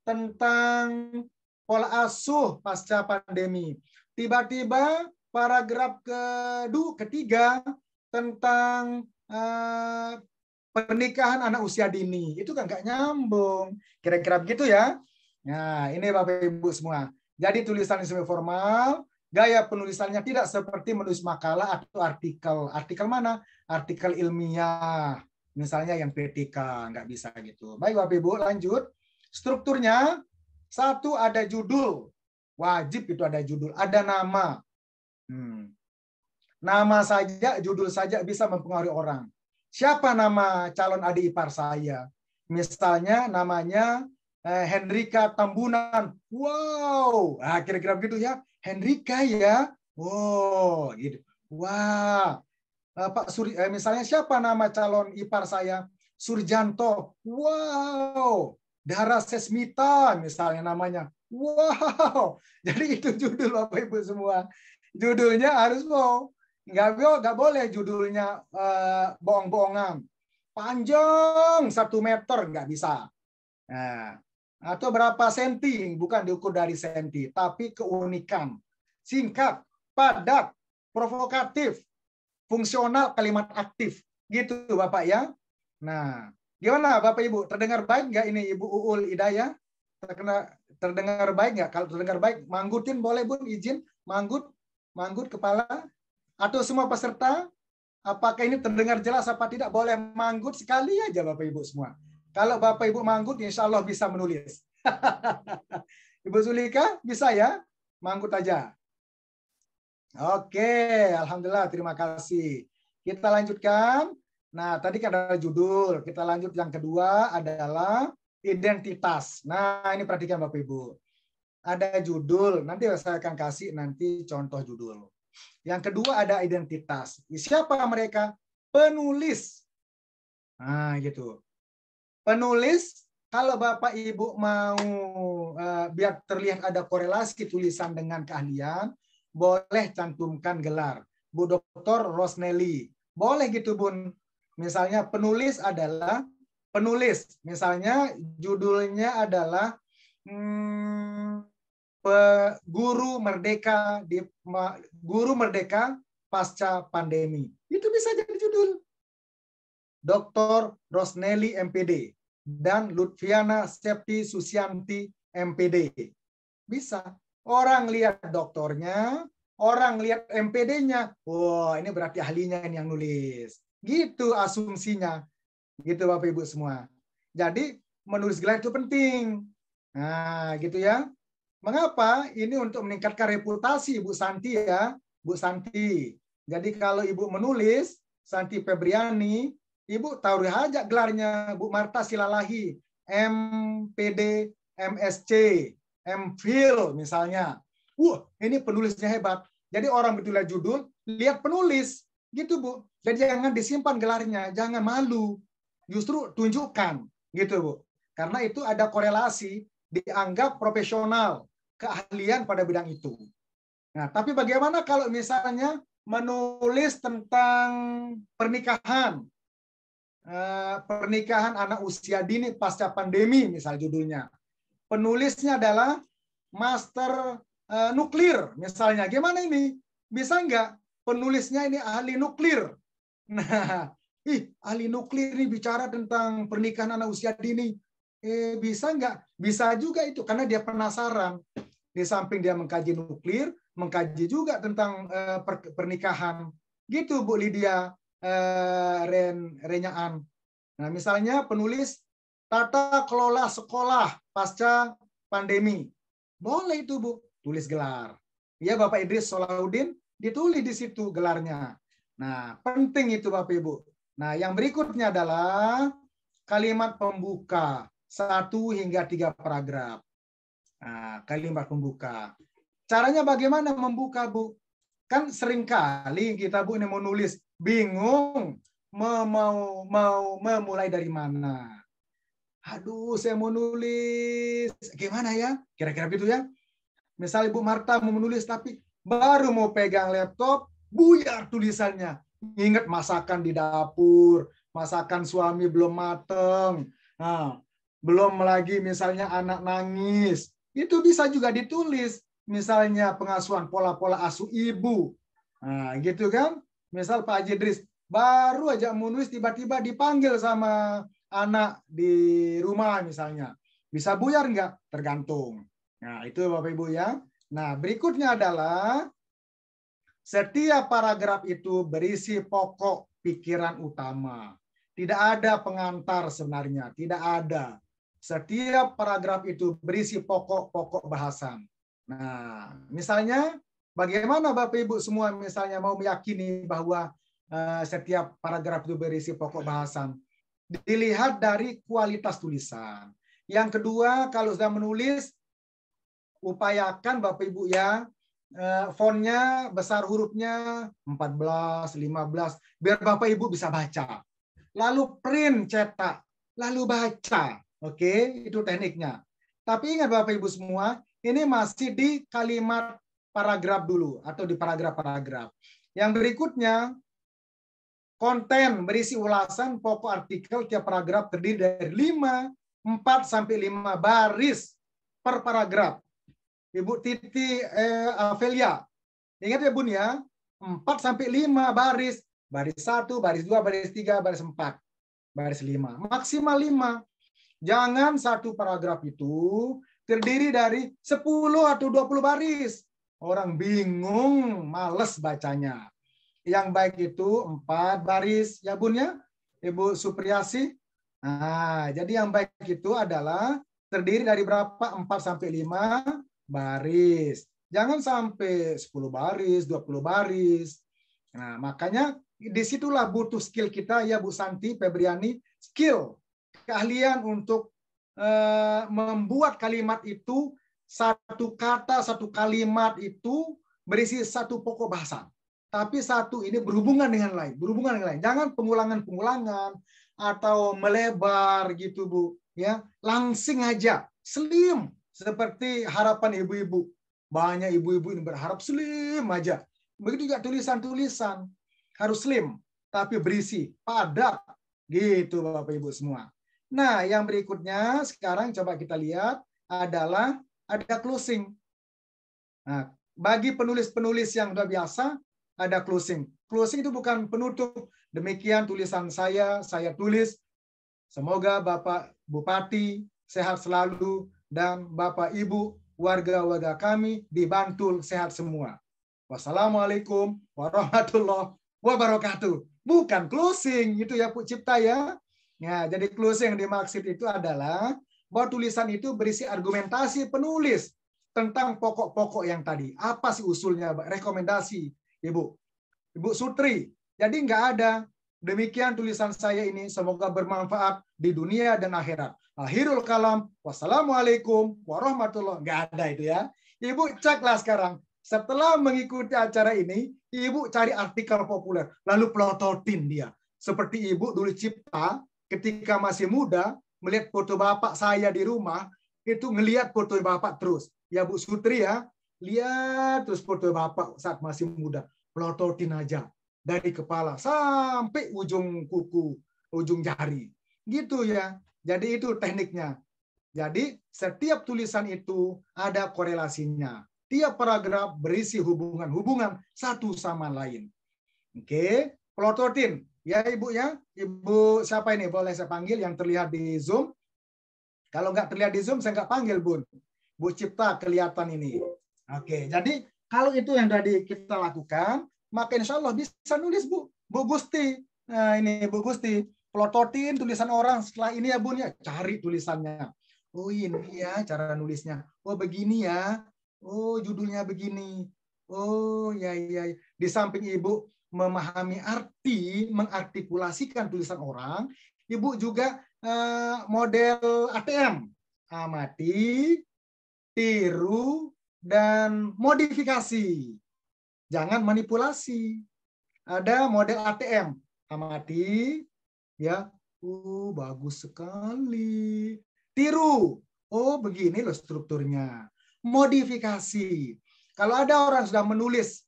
B: tentang pola asuh pasca pandemi. Tiba-tiba paragraf ketiga tentang pernikahan anak usia dini. Itu kan nggak nyambung. Kira-kira begitu ya. Nah, ini Bapak Ibu semua. Jadi tulisan semi formal, gaya penulisannya tidak seperti menulis makalah atau artikel. Artikel mana? Artikel ilmiah. Misalnya yang PTK, nggak bisa gitu. Baik Bapak Ibu, lanjut. Strukturnya, 1 ada judul. Wajib itu ada judul. Ada nama. Nama saja, judul saja bisa mempengaruhi orang. Siapa nama calon adik ipar saya? Misalnya namanya Hendrika Tambunan. Wow, kira-kira begitu ya. Hendrika ya. Wow, gitu. Wah, Pak Suri, misalnya siapa nama calon ipar saya? Surjanto. Wow, Dara Sesmita misalnya namanya. Wow, jadi itu judul Bapak Ibu semua. Judulnya harus mau. Nggak boleh judulnya bohong-bohongan. Panjang 1 meter nggak bisa. Nah, atau berapa senti, bukan diukur dari senti, tapi keunikan. Singkat, padat, provokatif, fungsional, kalimat aktif. Gitu Bapak ya. Nah, gimana Bapak Ibu? Terdengar baik nggak ini Ibu Uul Hidayah? Terdengar baik nggak? Kalau terdengar baik, manggutin boleh Bu, izin manggut kepala. Atau semua peserta, apakah ini terdengar jelas apa tidak? Boleh manggut sekali aja Bapak Ibu semua. Kalau Bapak Ibu manggut, insya Allah bisa menulis. Ibu Zulika, bisa ya? Manggut aja. Oke, Alhamdulillah, terima kasih. Kita lanjutkan. Nah, tadi kan ada judul. Kita lanjut yang kedua adalah identitas. Nah, ini perhatikan Bapak Ibu. Ada judul, nanti saya akan kasih nanti contoh judul. Yang kedua ada identitas. Siapa mereka? Penulis. Nah, gitu. Penulis Kalau Bapak Ibu mau biar terlihat ada korelasi tulisan dengan keahlian, boleh cantumkan gelar. Bu Dr. Rosnelly. Boleh gitu, Bun. Misalnya penulis adalah penulis. Misalnya judulnya adalah Guru Merdeka Guru Merdeka Pasca Pandemi. Itu bisa jadi judul. Dr. Rosnelly MPD dan Lutfiana Septi Susianti MPD. Bisa. Orang lihat doktornya, orang lihat MPD-nya. Wah, ini berarti ahlinya ini yang nulis. Gitu asumsinya. Gitu Bapak Ibu semua. Jadi menulis gelar itu penting. Nah, gitu ya. Mengapa? Ini untuk meningkatkan reputasi Ibu Santi ya. Bu Santi. Jadi kalau Ibu menulis, Santi Febriani, Ibu taruh aja gelarnya Bu Marta Silalahi, MPD, MSc, MPhil misalnya. Wah, ini penulisnya hebat. Jadi orang betul lihat judul, lihat penulis. Gitu Bu. Jadi jangan disimpan gelarnya, jangan malu. Justru tunjukkan. Gitu Bu. Karena itu ada korelasi, dianggap profesional, keahlian pada bidang itu. Nah, tapi bagaimana kalau misalnya menulis tentang pernikahan, pernikahan anak usia dini pasca pandemi, misal judulnya. Penulisnya adalah master nuklir, misalnya. Gimana ini? Bisa nggak? Penulisnya ini ahli nuklir. Nah, ahli nuklir ini bicara tentang pernikahan anak usia dini. Bisa nggak? Bisa juga itu, karena dia penasaran. Di samping dia mengkaji nuklir, mengkaji juga tentang pernikahan. Gitu Bu Lydia Renyaan. Nah, misalnya penulis tata kelola sekolah pasca pandemi. Boleh itu Bu, tulis gelar. Ya Bapak Idris Solahuddin ditulis di situ gelarnya. Nah, penting itu Bapak Ibu. Nah, yang berikutnya adalah kalimat pembuka 1 hingga 3 paragraf. Nah, kalimat pembuka. Caranya bagaimana membuka, Bu? Kan seringkali kita Bu ini mau nulis bingung mau memulai dari mana. Aduh, saya mau nulis gimana ya? Kira-kira gitu ya. Misal Ibu Marta mau menulis tapi baru mau pegang laptop, buyar tulisannya. Ingat masakan di dapur, masakan suami belum mateng. Nah, belum lagi misalnya anak nangis. Itu bisa juga ditulis. Misalnya pengasuhan pola-pola asuh ibu. Nah, gitu kan? Misal Pak Haji Idris baru aja menulis tiba-tiba dipanggil sama anak di rumah misalnya. Bisa buyar nggak? Tergantung. Nah, itu Bapak Ibu ya. Nah, berikutnya adalah setiap paragraf itu berisi pokok pikiran utama. Tidak ada pengantar sebenarnya, tidak ada. Setiap paragraf itu berisi pokok-pokok bahasan. Nah, misalnya bagaimana Bapak Ibu semua misalnya mau meyakini bahwa setiap paragraf itu berisi pokok bahasan? Dilihat dari kualitas tulisan. Yang kedua, kalau sudah menulis, upayakan Bapak Ibu ya, fontnya besar hurufnya 14, 15, biar Bapak Ibu bisa baca. Lalu print, cetak, lalu baca. Oke, itu tekniknya. Tapi ingat Bapak Ibu semua, ini masih di kalimat paragraf dulu atau di paragraf-paragraf. Yang berikutnya, konten berisi ulasan pokok artikel tiap paragraf terdiri dari 4 sampai 5 baris per paragraf. Ibu Titi Avelia. Ingat ya Bun ya, 4 sampai 5 baris. Baris 1, baris 2, baris 3, baris 4, baris 5. Maksimal 5. Jangan satu paragraf itu terdiri dari 10 atau 20 baris. Orang bingung, males bacanya. Yang baik itu 4 baris ya Bun ya, Ibu Supriyasi. Nah, jadi yang baik itu adalah terdiri dari berapa? 4 sampai 5 baris. Jangan sampai 10 baris, 20 baris. Nah, makanya disitulah butuh skill kita ya Bu Santi Febriani, skill, keahlian untuk membuat kalimat itu, satu kata, satu kalimat itu berisi satu pokok bahasan. Tapi satu ini berhubungan dengan lain, berhubungan dengan lain. Jangan pengulangan-pengulangan atau melebar gitu Bu. ya, langsing aja, slim, seperti harapan ibu-ibu. Banyak ibu-ibu ini berharap slim aja. Begitu juga tulisan-tulisan harus slim, tapi berisi, padat, gitu Bapak Ibu semua. Nah, yang berikutnya sekarang coba kita lihat adalah ada closing. Nah, bagi penulis-penulis yang sudah biasa, ada closing. Closing itu bukan penutup. Demikian tulisan saya tulis. Semoga Bapak Bupati sehat selalu dan Bapak Ibu warga-warga kami di Bantul sehat semua. Wassalamualaikum warahmatullahi wabarakatuh. Bukan closing itu ya Bu Cipta ya. Nah, jadi closing yang dimaksud itu adalah bahwa tulisan itu berisi argumentasi penulis tentang pokok-pokok yang tadi. Apa sih usulnya, rekomendasi, Ibu? Ibu Sutri. Jadi nggak ada. Demikian tulisan saya ini, semoga bermanfaat di dunia dan akhirat. Akhirul kalam, wassalamualaikum warahmatullahi wabarakatuh. Nggak ada itu ya. Ibu ceklah sekarang. Setelah mengikuti acara ini, Ibu cari artikel populer, lalu pelototin dia. Seperti Ibu dulu Cipta, ketika masih muda, melihat foto bapak saya di rumah, itu ngelihat foto bapak terus. Ya Bu Sutri ya, lihat terus foto bapak saat masih muda. Pelototin aja. Dari kepala sampai ujung kuku, ujung jari. Gitu ya. Jadi itu tekniknya. Jadi setiap tulisan itu ada korelasinya. Tiap paragraf berisi hubungan-hubungan satu sama lain. Oke, pelototin. Ya Ibu ya. Ibu siapa ini? Boleh saya panggil yang terlihat di Zoom? Kalau nggak terlihat di Zoom, saya nggak panggil, Bun. Bu Cipta kelihatan ini. Oke, jadi kalau itu yang tadi kita lakukan, maka insya Allah bisa nulis Bu Gusti. Nah ini Bu Gusti, pelototin tulisan orang setelah ini ya Bun ya, cari tulisannya. Oh ini ya cara nulisnya. Oh begini ya. Oh judulnya begini. Oh ya ya. Di samping Ibu memahami arti, mengartikulasikan tulisan orang, Ibu juga model ATM. Amati, tiru, dan modifikasi. Jangan manipulasi. Ada model ATM. Amati, ya. Bagus sekali. Tiru. Oh, begini loh strukturnya. Modifikasi. Kalau ada orang sudah menulis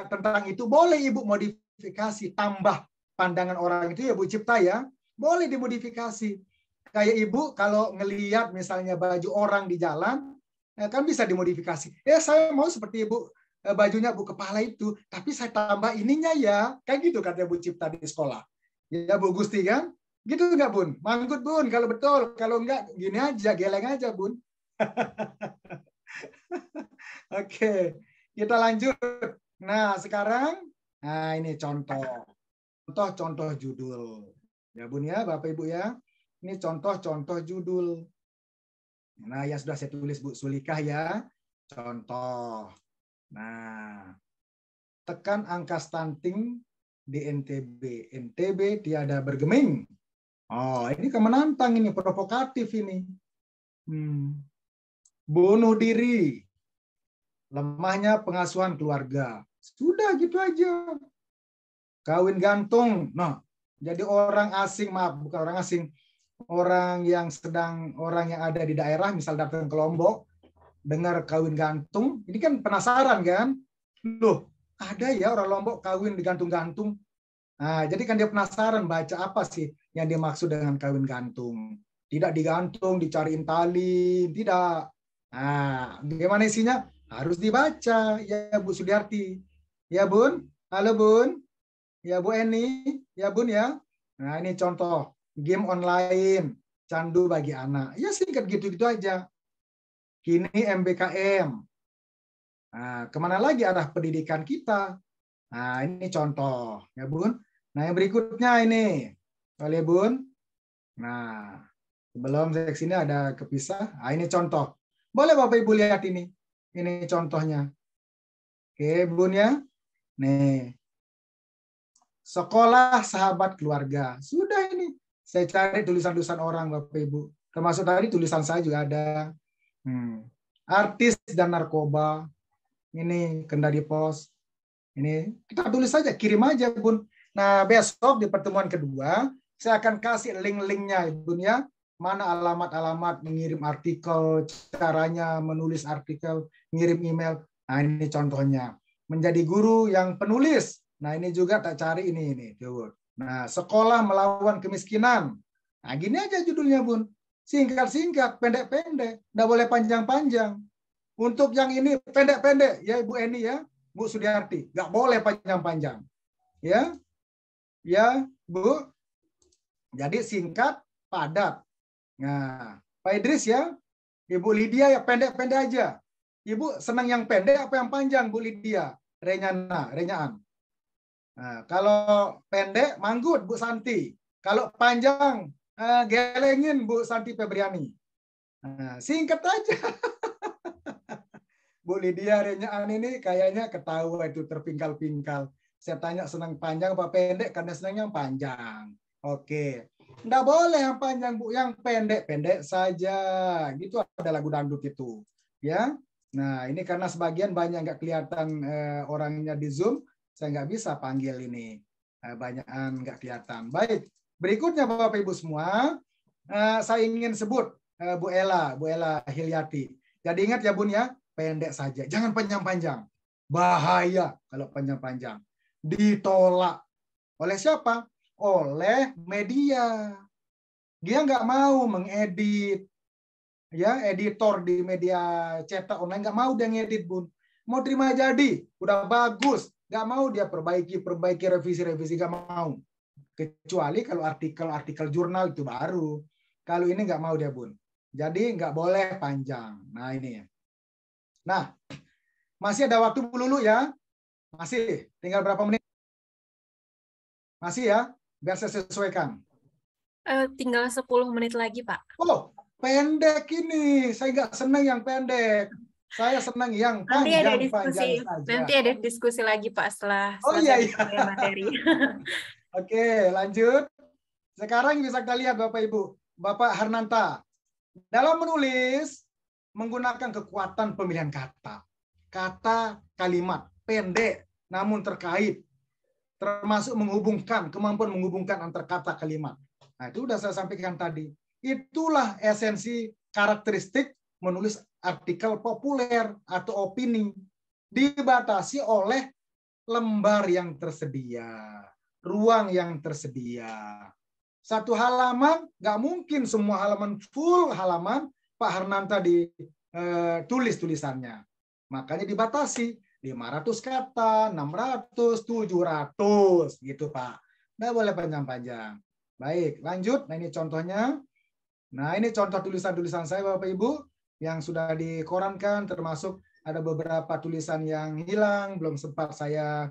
B: tentang itu, boleh Ibu modifikasi, tambah pandangan orang itu ya Bu Cipta ya. Boleh dimodifikasi. Kayak Ibu kalau ngelihat misalnya baju orang di jalan, kan bisa dimodifikasi. Saya mau seperti Ibu bajunya Bu kepala itu, tapi saya tambah ininya ya. Kayak gitu kata Bu Cipta di sekolah. Ya Bu Gusti kan? Gitu enggak Bun? Manggut Bun kalau betul. Kalau enggak gini aja, geleng aja Bun. Oke, kita lanjut. Nah, sekarang ini contoh judul. Ya Bun ya, Bapak Ibu ya. Ini contoh judul. Nah, yang sudah saya tulis Bu Sulikah ya. Contoh. Nah, tekan angka stunting di NTB. NTB tiada bergeming. Oh, ini menantang ini, provokatif ini. Bunuh diri. Lemahnya pengasuhan keluarga. Sudah gitu aja. Kawin gantung. Nah, jadi orang asing, maaf, bukan orang asing. Orang yang ada di daerah, misal datang ke Lombok, dengar kawin gantung, ini kan penasaran kan? Loh, ada ya orang Lombok kawin digantung-gantung. Nah, jadi kan dia penasaran baca apa sih yang dimaksud dengan kawin gantung. Tidak digantung, dicariin tali, tidak. Nah, bagaimana isinya? Harus dibaca, ya Bu Sudiarti. Ya Bun? Halo Bun? Ya Bu Eni? Ya Bun ya? Nah, ini contoh. Game online, candu bagi anak. Ya singkat gitu-gitu aja. Kini MBKM. Nah, kemana lagi arah pendidikan kita? Nah, ini contoh. Ya Bun? Nah, yang berikutnya ini. Boleh Bun? Nah, sebelum seksi ini ada kepisah. Nah, ini contoh. Boleh Bapak Ibu lihat ini. Ini contohnya. Oke, Bun ya. Nih. Sekolah sahabat keluarga. Sudah ini. Saya cari tulisan-tulisan orang Bapak Ibu. Termasuk tadi tulisan saya juga ada. Artis dan narkoba. Ini Kendari Pos. Ini kita tulis saja, kirim aja Bun. Nah, besok di pertemuan kedua, saya akan kasih link-linknya Bun ya. mana alamat-alamat mengirim artikel, caranya menulis artikel, ngirim email. Nah, ini contohnya. Menjadi guru yang penulis. Nah, ini juga tak cari ini. Nah, sekolah melawan kemiskinan. Nah, gini aja judulnya, Bun. Singkat-singkat, pendek-pendek. Nggak boleh panjang-panjang. Untuk yang ini pendek-pendek, ya Ibu Eni ya, Bu Sudiarti. Nggak boleh panjang-panjang. Ya, Bu. Jadi singkat, padat. Nah, Pak Idris ya, Ibu Lydia ya pendek-pendek aja. Ibu senang yang pendek apa yang panjang, Bu Lydia? Renyaan. Nah, kalau pendek, Manggut, Bu Santi. Kalau panjang, gelengin, Bu Santi Febriani. Nah, singkat aja. Bu Lydia renyaan ini kayaknya ketawa itu terpingkal-pingkal. Saya tanya senang panjang apa pendek, karena senang yang panjang. Oke. Nggak boleh yang panjang, Bu, yang pendek-pendek saja. Gitu ada lagu dangdut itu. Ya. Nah, ini karena sebagian banyak nggak kelihatan orangnya di Zoom, saya nggak bisa panggil ini. Banyakan nggak kelihatan. Baik, berikutnya Bapak Ibu semua, saya ingin sebut Bu Ella Hilyati. Jadi ingat ya Bun ya, pendek saja. Jangan panjang-panjang. Bahaya kalau panjang-panjang. Ditolak. Oleh siapa? Oleh media. Dia nggak mau mengedit, ya editor di media cetak online nggak mau dia ngedit, Bun. Mau terima jadi, udah bagus, nggak mau dia perbaiki, revisi nggak mau. Kecuali kalau artikel jurnal itu baru. Kalau ini nggak mau dia, Bun. Jadi nggak boleh panjang. Nah ini. Nah, masih ada waktu dulu ya. Masih, tinggal berapa menit? Masih ya, biar saya sesuaikan.
A: Tinggal 10 menit lagi, Pak.
B: Oh, pendek ini. Saya nggak senang yang pendek. Saya senang yang panjang saja.
A: Nanti ada diskusi lagi, Pak, setelah
B: iya.
A: materi.
B: Oke, lanjut. Sekarang bisa kita lihat Bapak Ibu. Bapak Harnanta. Dalam menulis, menggunakan kekuatan pemilihan kata. Kata, kalimat, pendek, namun terkait. Termasuk kemampuan menghubungkan antar kata kalimat. Nah, itu sudah saya sampaikan tadi. Itulah esensi karakteristik menulis artikel populer atau opini. Dibatasi oleh lembar yang tersedia, ruang yang tersedia. Satu halaman, nggak mungkin semua halaman, full halaman Pak Harnanta ditulis tulisannya. Makanya dibatasi 500 kata, 600, 700 gitu Pak. Nggak boleh panjang-panjang. Baik, lanjut. Nah ini contohnya. Nah ini contoh tulisan-tulisan saya Bapak Ibu yang sudah dikorankan, termasuk ada beberapa tulisan yang hilang, belum sempat saya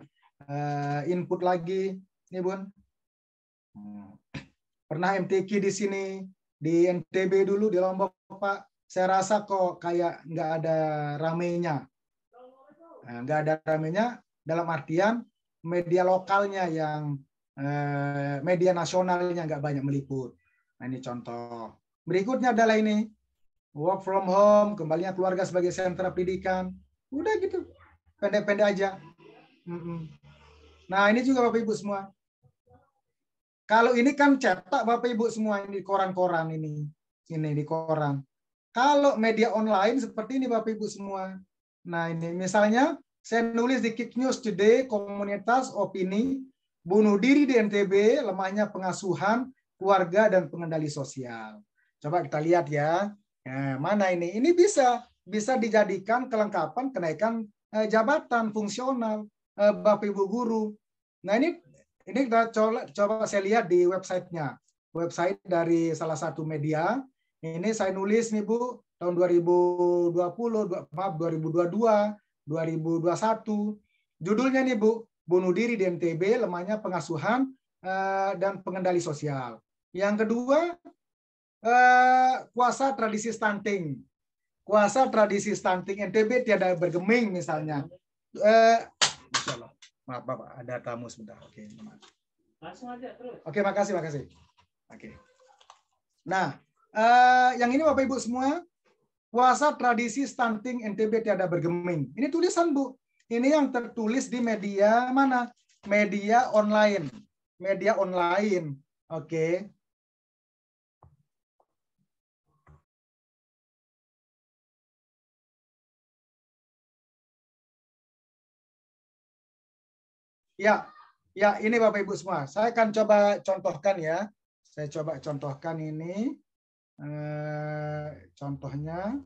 B: input lagi. Ini Bun. Pernah MTQ di sini, di NTB dulu, di Lombok Pak. Saya rasa kok kayak nggak ada ramenya. Nggak ada ramenya dalam artian media lokalnya yang media nasionalnya nggak banyak meliput. Nah ini contoh. Berikutnya adalah ini. Work from home, kembalinya keluarga sebagai sentra pendidikan. Udah gitu. Pendek-pendek aja. Nah ini juga Bapak Ibu semua. Kalau ini kan cetak Bapak Ibu semua, ini koran-koran ini. Ini di koran. Kalau media online seperti ini Bapak Ibu semua. Nah ini misalnya saya nulis di Kick News Today, komunitas opini, bunuh diri di NTB, lemahnya pengasuhan, keluarga, dan pengendali sosial. Coba kita lihat ya. Nah, mana ini? Ini bisa dijadikan kelengkapan kenaikan jabatan fungsional Bapak Ibu guru. Nah ini kita coba saya lihat di websitenya. Website dari salah satu media. Ini saya nulis nih Bu, tahun 2022, 2021. Judulnya nih Bu, bunuh diri di NTB, lemahnya pengasuhan dan pengendali sosial. Yang kedua, kuasa tradisi stunting. Kuasa tradisi stunting NTB tiada bergeming misalnya. Maaf Bapak, ada tamu sebentar. Oke, langsung aja terus. Oke, makasih. Oke. Nah, yang ini Bapak Ibu semua, puasa tradisi stunting NTB tiada bergeming. Ini tulisan Bu. Ini yang tertulis di media mana? Media online. Oke. Ya, ya ini Bapak Ibu semua. Saya akan coba contohkan ya. Saya coba contohkan ini. Contohnya.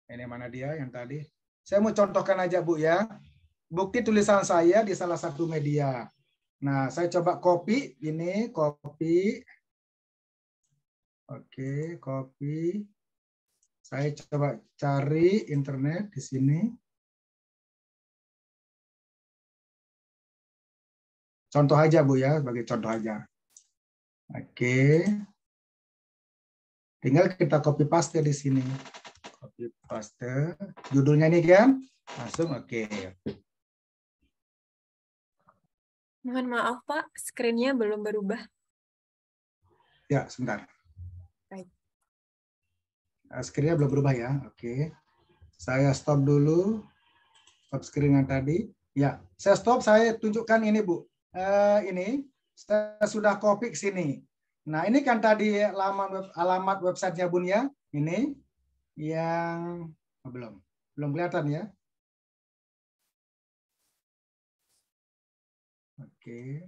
B: Ini mana dia yang tadi? Saya mau contohkan aja Bu ya. Bukti tulisan saya di salah satu media. Nah, saya coba copy ini, copy. Oke, copy. Saya coba cari internet di sini. Contoh aja Bu ya, sebagai contoh aja. Oke. Tinggal kita copy paste di sini. Copy paste. Judulnya ini kan, langsung oke.
A: Mohon maaf Pak, screen-nya belum berubah.
B: Ya, sebentar.
A: Baik.
B: Screen-nya belum berubah ya. Oke. Saya stop dulu. Stop screen yang tadi. Ya, saya stop. Saya tunjukkan ini Bu. Ini saya sudah copy ke sini. Nah, ini kan tadi alamat websitenya Bun ya. Ini yang belum kelihatan ya. Oke.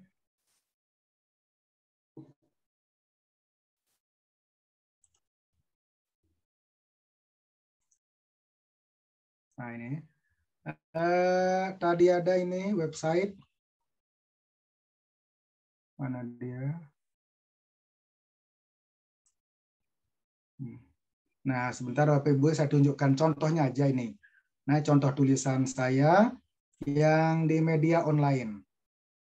B: Nah, ini. Tadi ada ini website. Mana dia? Nah, sebentar Bapak Ibu saya tunjukkan contohnya aja ini. Nah, contoh tulisan saya yang di media online.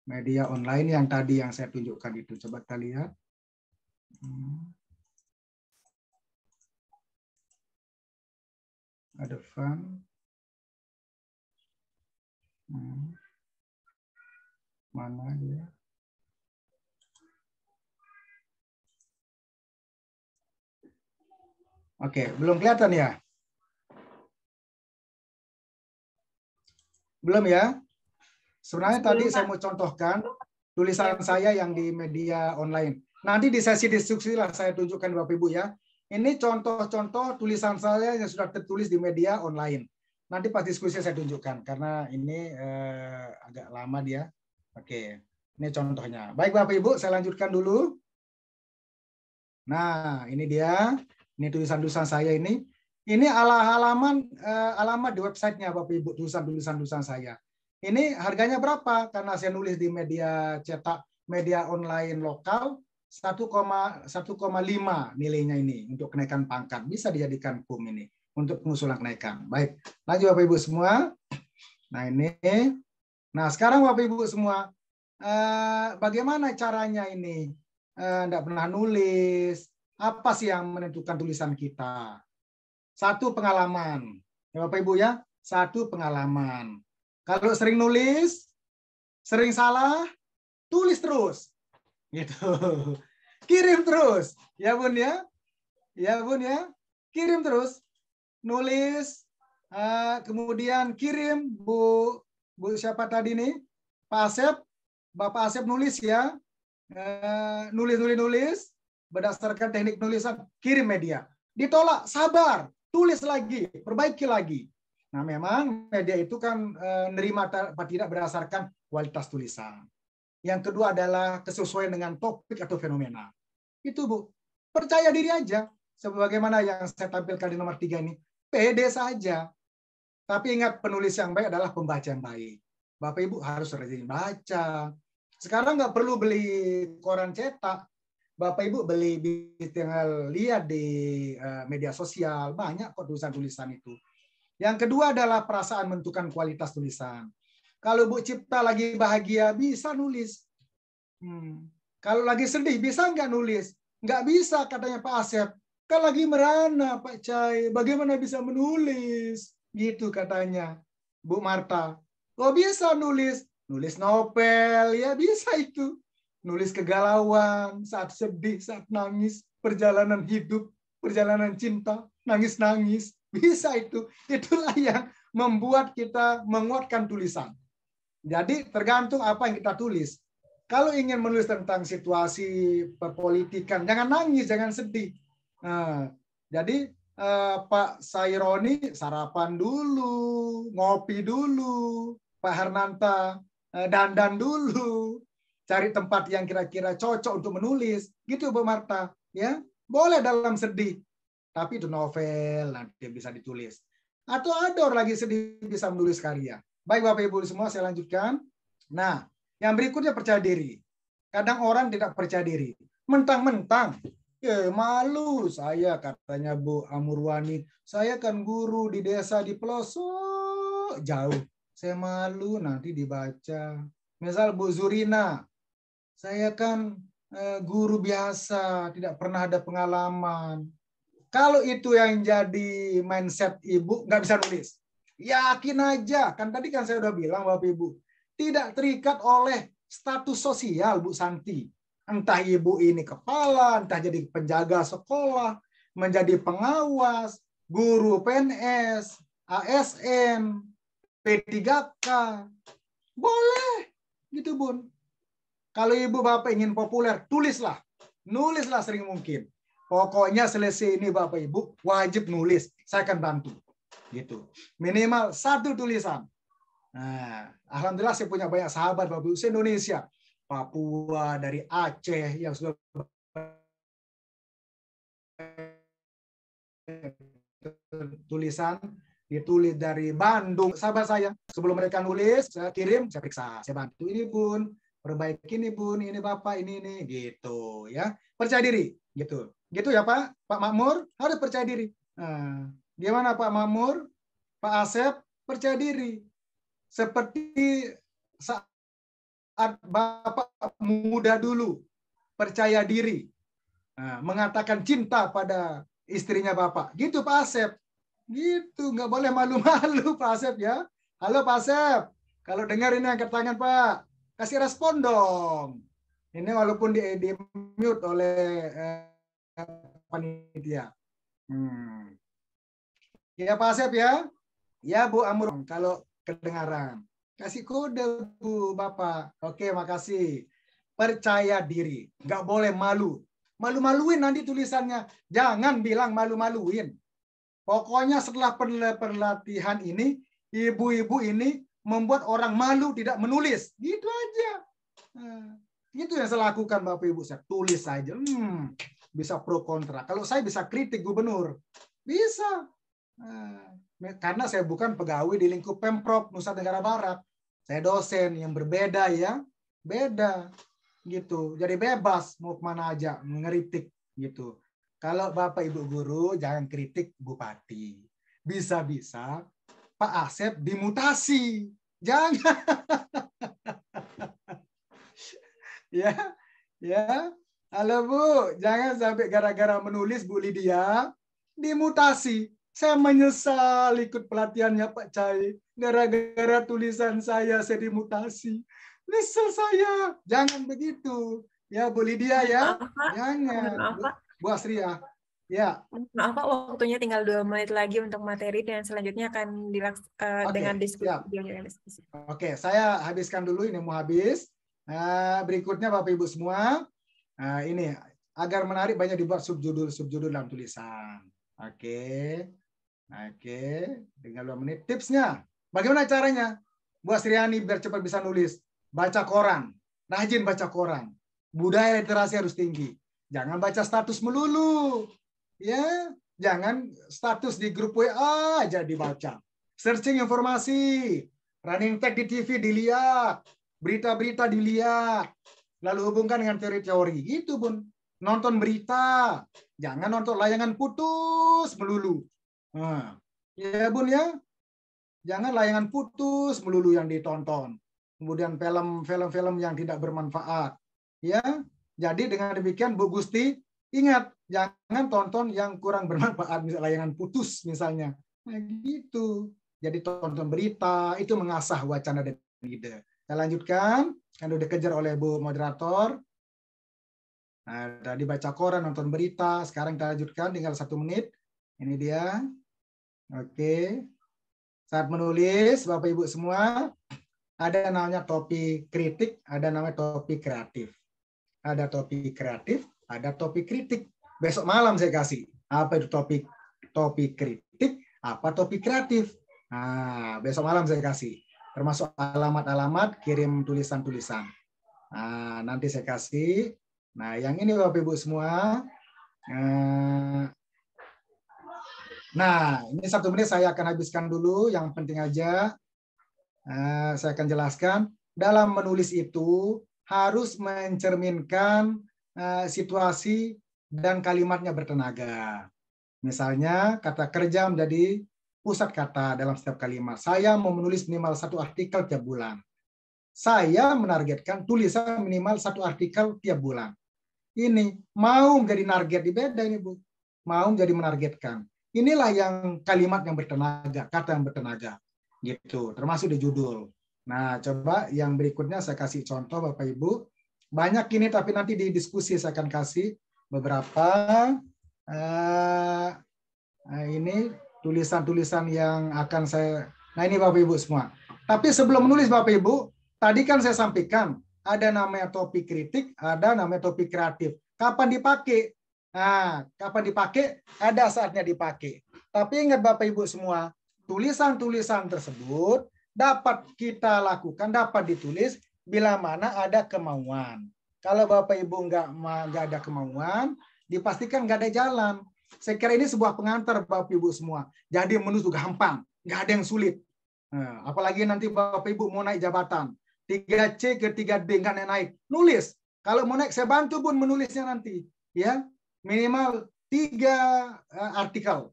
B: Media online yang tadi yang saya tunjukkan itu. Coba kita lihat. Ada fun. Mana dia? Oke, belum kelihatan ya? Belum ya? Sebenarnya tadi saya mau contohkan tulisan saya yang di media online. Nanti di sesi diskusi lah saya tunjukkan Bapak Ibu ya. Ini contoh-contoh tulisan saya yang sudah tertulis di media online. Nanti pas diskusi saya tunjukkan karena ini agak lama dia. Oke, ini contohnya. Baik Bapak Ibu, saya lanjutkan dulu. Nah, ini dia. Ini tulisan-tulisan saya ini. Ini alamat di websitenya Bapak Ibu, tulisan-tulisan saya. Ini harganya berapa? Karena saya nulis di media cetak, media online lokal, 1,5 nilainya ini untuk kenaikan pangkat. Bisa dijadikan PUM ini untuk pengusulan kenaikan. Baik, lanjut Bapak Ibu semua. Nah ini. Nah sekarang Bapak Ibu semua, bagaimana caranya ini? Tidak pernah nulis. Apa sih yang menentukan tulisan kita? Satu, pengalaman. Ya, Bapak Ibu ya, satu pengalaman. Kalau sering nulis, sering salah, tulis terus. Gitu. Kirim terus. Ya Bun ya. Ya Bun ya. Kirim terus. Nulis, kemudian kirim Bu siapa tadi nih? Pak Asep. Bapak Asep nulis ya. Nulis berdasarkan teknik nulisan, kirim media. Ditolak, sabar, tulis lagi, perbaiki lagi. Nah, memang media itu kan nerima atau tidak berdasarkan kualitas tulisan. Yang kedua adalah kesesuaian dengan topik atau fenomena. Itu Bu, percaya diri aja. Sebagaimana yang saya tampilkan di nomor 3 ini, pede saja. Tapi ingat, penulis yang baik adalah pembaca yang baik. Bapak Ibu harus rajin baca. Sekarang nggak perlu beli koran cetak. Bapak Ibu tinggal lihat di media sosial, banyak kok tulisan-tulisan itu. Yang kedua adalah perasaan menentukan kualitas tulisan. Kalau Bu Cipta lagi bahagia, bisa nulis. Kalau lagi sedih, bisa nggak nulis? Nggak bisa, katanya Pak Asep. Kan lagi merana, Pak Cai. Bagaimana bisa menulis? Gitu katanya Bu Marta. Oh bisa nulis. Nulis novel, ya bisa itu. Nulis kegalauan, saat sedih, saat nangis, perjalanan hidup, perjalanan cinta, nangis-nangis. Bisa itu. Itulah yang membuat kita menguatkan tulisan. Jadi tergantung apa yang kita tulis. Kalau ingin menulis tentang situasi perpolitikan, jangan nangis, jangan sedih. Nah, jadi Pak Saironi sarapan dulu, ngopi dulu, Pak Hernanta dandan dulu, cari tempat yang kira-kira cocok untuk menulis, gitu Bu Marta, ya. Boleh dalam sedih, tapi itu novel nanti bisa ditulis. Atau ada orang lagi sedih bisa menulis karya. Baik Bapak Ibu semua, saya lanjutkan. Nah, yang berikutnya percaya diri. Kadang orang tidak percaya diri, mentang-mentang ya malu saya, katanya Bu Amurwani. Saya kan guru di desa di pelosok jauh. Saya malu nanti dibaca. Misal Bu Zurina, saya kan guru biasa, tidak pernah ada pengalaman. Kalau itu yang jadi mindset Ibu, nggak bisa nulis. Yakin aja, kan tadi kan saya udah bilang Bapak Ibu, tidak terikat oleh status sosial Bu Santi. Entah ibu ini kepala, entah jadi penjaga sekolah, menjadi pengawas, guru PNS, ASN, P3K. Boleh, gitu Bun. Kalau ibu bapak ingin populer, tulislah. Nulislah sering mungkin. Pokoknya selesai ini Bapak Ibu, wajib nulis. Saya akan bantu. Gitu. Minimal 1 tulisan. Nah, alhamdulillah saya punya banyak sahabat Bapak Ibu se-Indonesia. Papua, dari Aceh yang sudah tulisan ditulis dari Bandung. Sahabat saya, sebelum mereka nulis, saya kirim, saya periksa, saya bantu. Ini Bun, perbaiki ini Bun, ini Bapak, ini gitu ya. Percaya diri, gitu. Gitu ya Pak Makmur, harus percaya diri. Nah, gimana Pak Makmur? Pak Asep, percaya diri. Seperti saat Bapak muda dulu, percaya diri, mengatakan cinta pada istrinya Bapak. Gitu Pak Asep. Gitu, nggak boleh malu-malu Pak Asep ya. Halo Pak Asep, kalau dengar ini angkat tangan Pak. Kasih respon dong. Ini walaupun di mute oleh panitia. Ya Pak Asep ya. Ya Bu Amur, kalau kedengaran. Kasih kode Bu Bapak. Oke, makasih. Percaya diri. Nggak boleh malu. Malu-maluin nanti tulisannya. Jangan bilang malu-maluin. Pokoknya setelah pelatihan ini, ibu-ibu ini membuat orang malu tidak menulis. Gitu aja. Itu yang saya lakukan Bapak Ibu. Saya tulis saja. Bisa pro kontra. Kalau saya bisa kritik gubernur. Bisa. Karena saya bukan pegawai di lingkup Pemprov Nusa Tenggara Barat. Saya dosen yang berbeda ya. Beda. Gitu. Jadi bebas mau kemana aja. Ngeritik. Gitu. Kalau Bapak Ibu guru jangan kritik bupati. Bisa-bisa Pak Asep dimutasi. Jangan. Ya. Ya. Halo Bu, jangan sampai gara-gara menulis Bu Lydia dimutasi. Saya menyesal ikut pelatihannya Pak Cai. Gara-gara tulisan saya dimutasi. Nyesel saya. Jangan begitu. Ya Bu Lydia ya. Jangan.
A: Maaf Pak.
B: Bu Asria. Ya.
A: Maaf Pak, waktunya tinggal 2 menit lagi untuk materi dan selanjutnya akan dengan diskusi.
B: Oke, saya habiskan dulu. Ini mau habis. Berikutnya Bapak Ibu semua. Ini agar menarik banyak dibuat subjudul dalam tulisan. Oke. Tinggal 2 menit. Tipsnya, bagaimana caranya? Bu Asriani biar cepat bisa nulis. Baca koran. Rajin baca koran. Budaya literasi harus tinggi. Jangan baca status melulu. Ya, jangan status di grup WA aja dibaca. Searching informasi. Running tag di TV dilihat. Berita-berita dilihat. Lalu hubungkan dengan teori-teori. Gitu, Bun. Nonton berita. Jangan nonton layangan putus melulu. Ya, Bun ya. Jangan layangan putus melulu yang ditonton. Kemudian film-film yang tidak bermanfaat. Ya. Jadi dengan demikian Bu Gusti, ingat jangan tonton yang kurang bermanfaat, misalnya layangan putus misalnya. Nah, gitu. Jadi tonton berita, itu mengasah wacana dan ide. Kita lanjutkan, kan udah dikejar oleh Bu moderator. Nah, tadi baca koran, nonton berita. Sekarang kita lanjutkan, tinggal 1 menit. Ini dia. Oke. Saat menulis, Bapak Ibu semua, ada namanya topik kritik, ada namanya topik kreatif. Ada topik kreatif, ada topik kritik. Besok malam saya kasih. Apa itu topik topik kritik, apa topik kreatif. Nah, besok malam saya kasih. Termasuk alamat-alamat, kirim tulisan-tulisan. Nah, nanti saya kasih. Nah, yang ini Bapak Ibu semua. Nah, ini 1 menit saya akan habiskan dulu. Yang penting aja saya akan jelaskan. Dalam menulis itu harus mencerminkan situasi dan kalimatnya bertenaga. Misalnya kata kerja menjadi pusat kata dalam setiap kalimat. Saya mau menulis minimal 1 artikel tiap bulan. Saya menargetkan tulisan minimal 1 artikel tiap bulan. Ini mau menjadi target di beda ini Bu. Mau menjadi menargetkan. Inilah yang kalimat yang bertenaga, kata yang bertenaga. Gitu, termasuk di judul. Nah, coba yang berikutnya saya kasih contoh Bapak Ibu. Banyak ini tapi nanti di diskusi saya akan kasih beberapa ini tulisan-tulisan yang akan saya. Nah, ini Bapak Ibu semua. Tapi sebelum menulis Bapak Ibu, tadi kan saya sampaikan ada namanya topik kritik, ada namanya topik kreatif. Kapan dipakai? Nah, kapan dipakai? Ada saatnya dipakai. Tapi ingat Bapak Ibu semua, tulisan-tulisan tersebut dapat kita lakukan, dapat ditulis bila mana ada kemauan. Kalau Bapak Ibu nggak ada kemauan, dipastikan nggak ada jalan. Saya kira ini sebuah pengantar Bapak Ibu semua. Jadi menulis juga gampang, nggak ada yang sulit. Nah, apalagi nanti Bapak Ibu mau naik jabatan, 3C ke 3D nggak naik, nulis. Kalau mau naik saya bantu pun menulisnya nanti, ya minimal 3 artikel.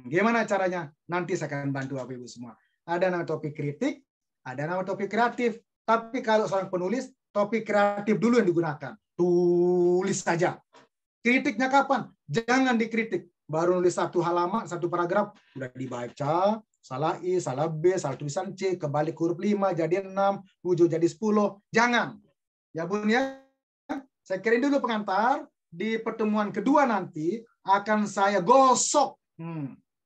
B: Gimana caranya? Nanti saya akan bantu Bapak Ibu semua. Ada nama topik kritik, ada nama topik kreatif. Tapi kalau seorang penulis, topik kreatif dulu yang digunakan. Tulis saja. Kritiknya kapan? Jangan dikritik. Baru nulis 1 halaman, 1 paragraf, sudah dibaca, salah I, salah B, salah tulisan C, kebalik huruf 5 jadi 6, 7 jadi 10. Jangan. Ya Bun ya. Saya kirim dulu pengantar. Di pertemuan kedua nanti akan saya gosok.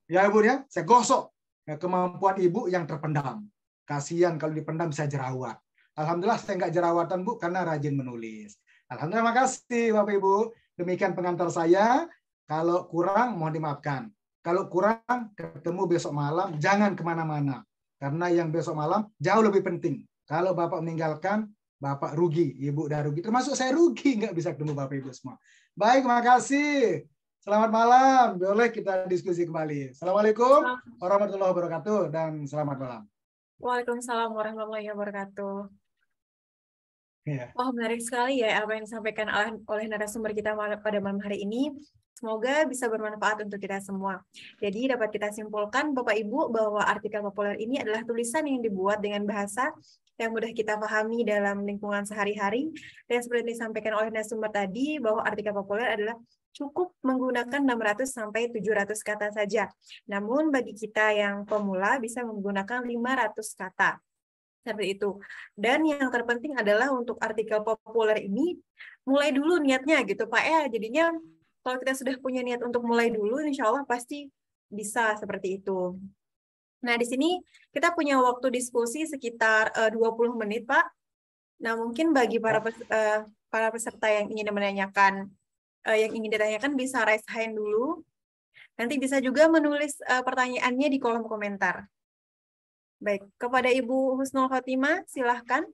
B: Ya Bun ya, saya gosok kemampuan Ibu yang terpendam. Kasihan kalau dipendam saya jerawat. Alhamdulillah saya nggak jerawatan Bu karena rajin menulis. Alhamdulillah, makasih Bapak Ibu. Demikian pengantar saya. Kalau kurang mohon dimaafkan. Kalau kurang ketemu besok malam, jangan kemana-mana. Karena yang besok malam jauh lebih penting. Kalau Bapak meninggalkan, Bapak rugi, Ibu udah rugi. Termasuk saya rugi nggak bisa ketemu Bapak Ibu semua. Baik, makasih. Selamat malam. Boleh kita diskusi kembali. Assalamualaikum warahmatullahi wabarakatuh dan selamat malam.
A: Waalaikumsalam warahmatullahi wabarakatuh.
B: Ya.
A: Wah, menarik sekali ya apa yang disampaikan oleh narasumber kita pada malam hari ini. Semoga bisa bermanfaat untuk kita semua. Jadi dapat kita simpulkan Bapak Ibu bahwa artikel populer ini adalah tulisan yang dibuat dengan bahasa yang mudah kita pahami dalam lingkungan sehari-hari. Dan seperti yang disampaikan oleh narasumber tadi bahwa artikel populer adalah cukup menggunakan 600 sampai 700 kata saja. Namun bagi kita yang pemula bisa menggunakan 500 kata. Seperti itu. Dan yang terpenting adalah untuk artikel populer ini mulai dulu niatnya gitu Pak ya. Jadinya kalau kita sudah punya niat untuk mulai dulu, insya Allah pasti bisa seperti itu. Nah, di sini kita punya waktu diskusi sekitar 20 menit Pak. Nah, mungkin bagi para peserta yang ingin menanyakan, yang ingin ditanyakan bisa raise hand dulu. Nanti bisa juga menulis pertanyaannya di kolom komentar. Baik, kepada Ibu Husnul Khotimah, silahkan.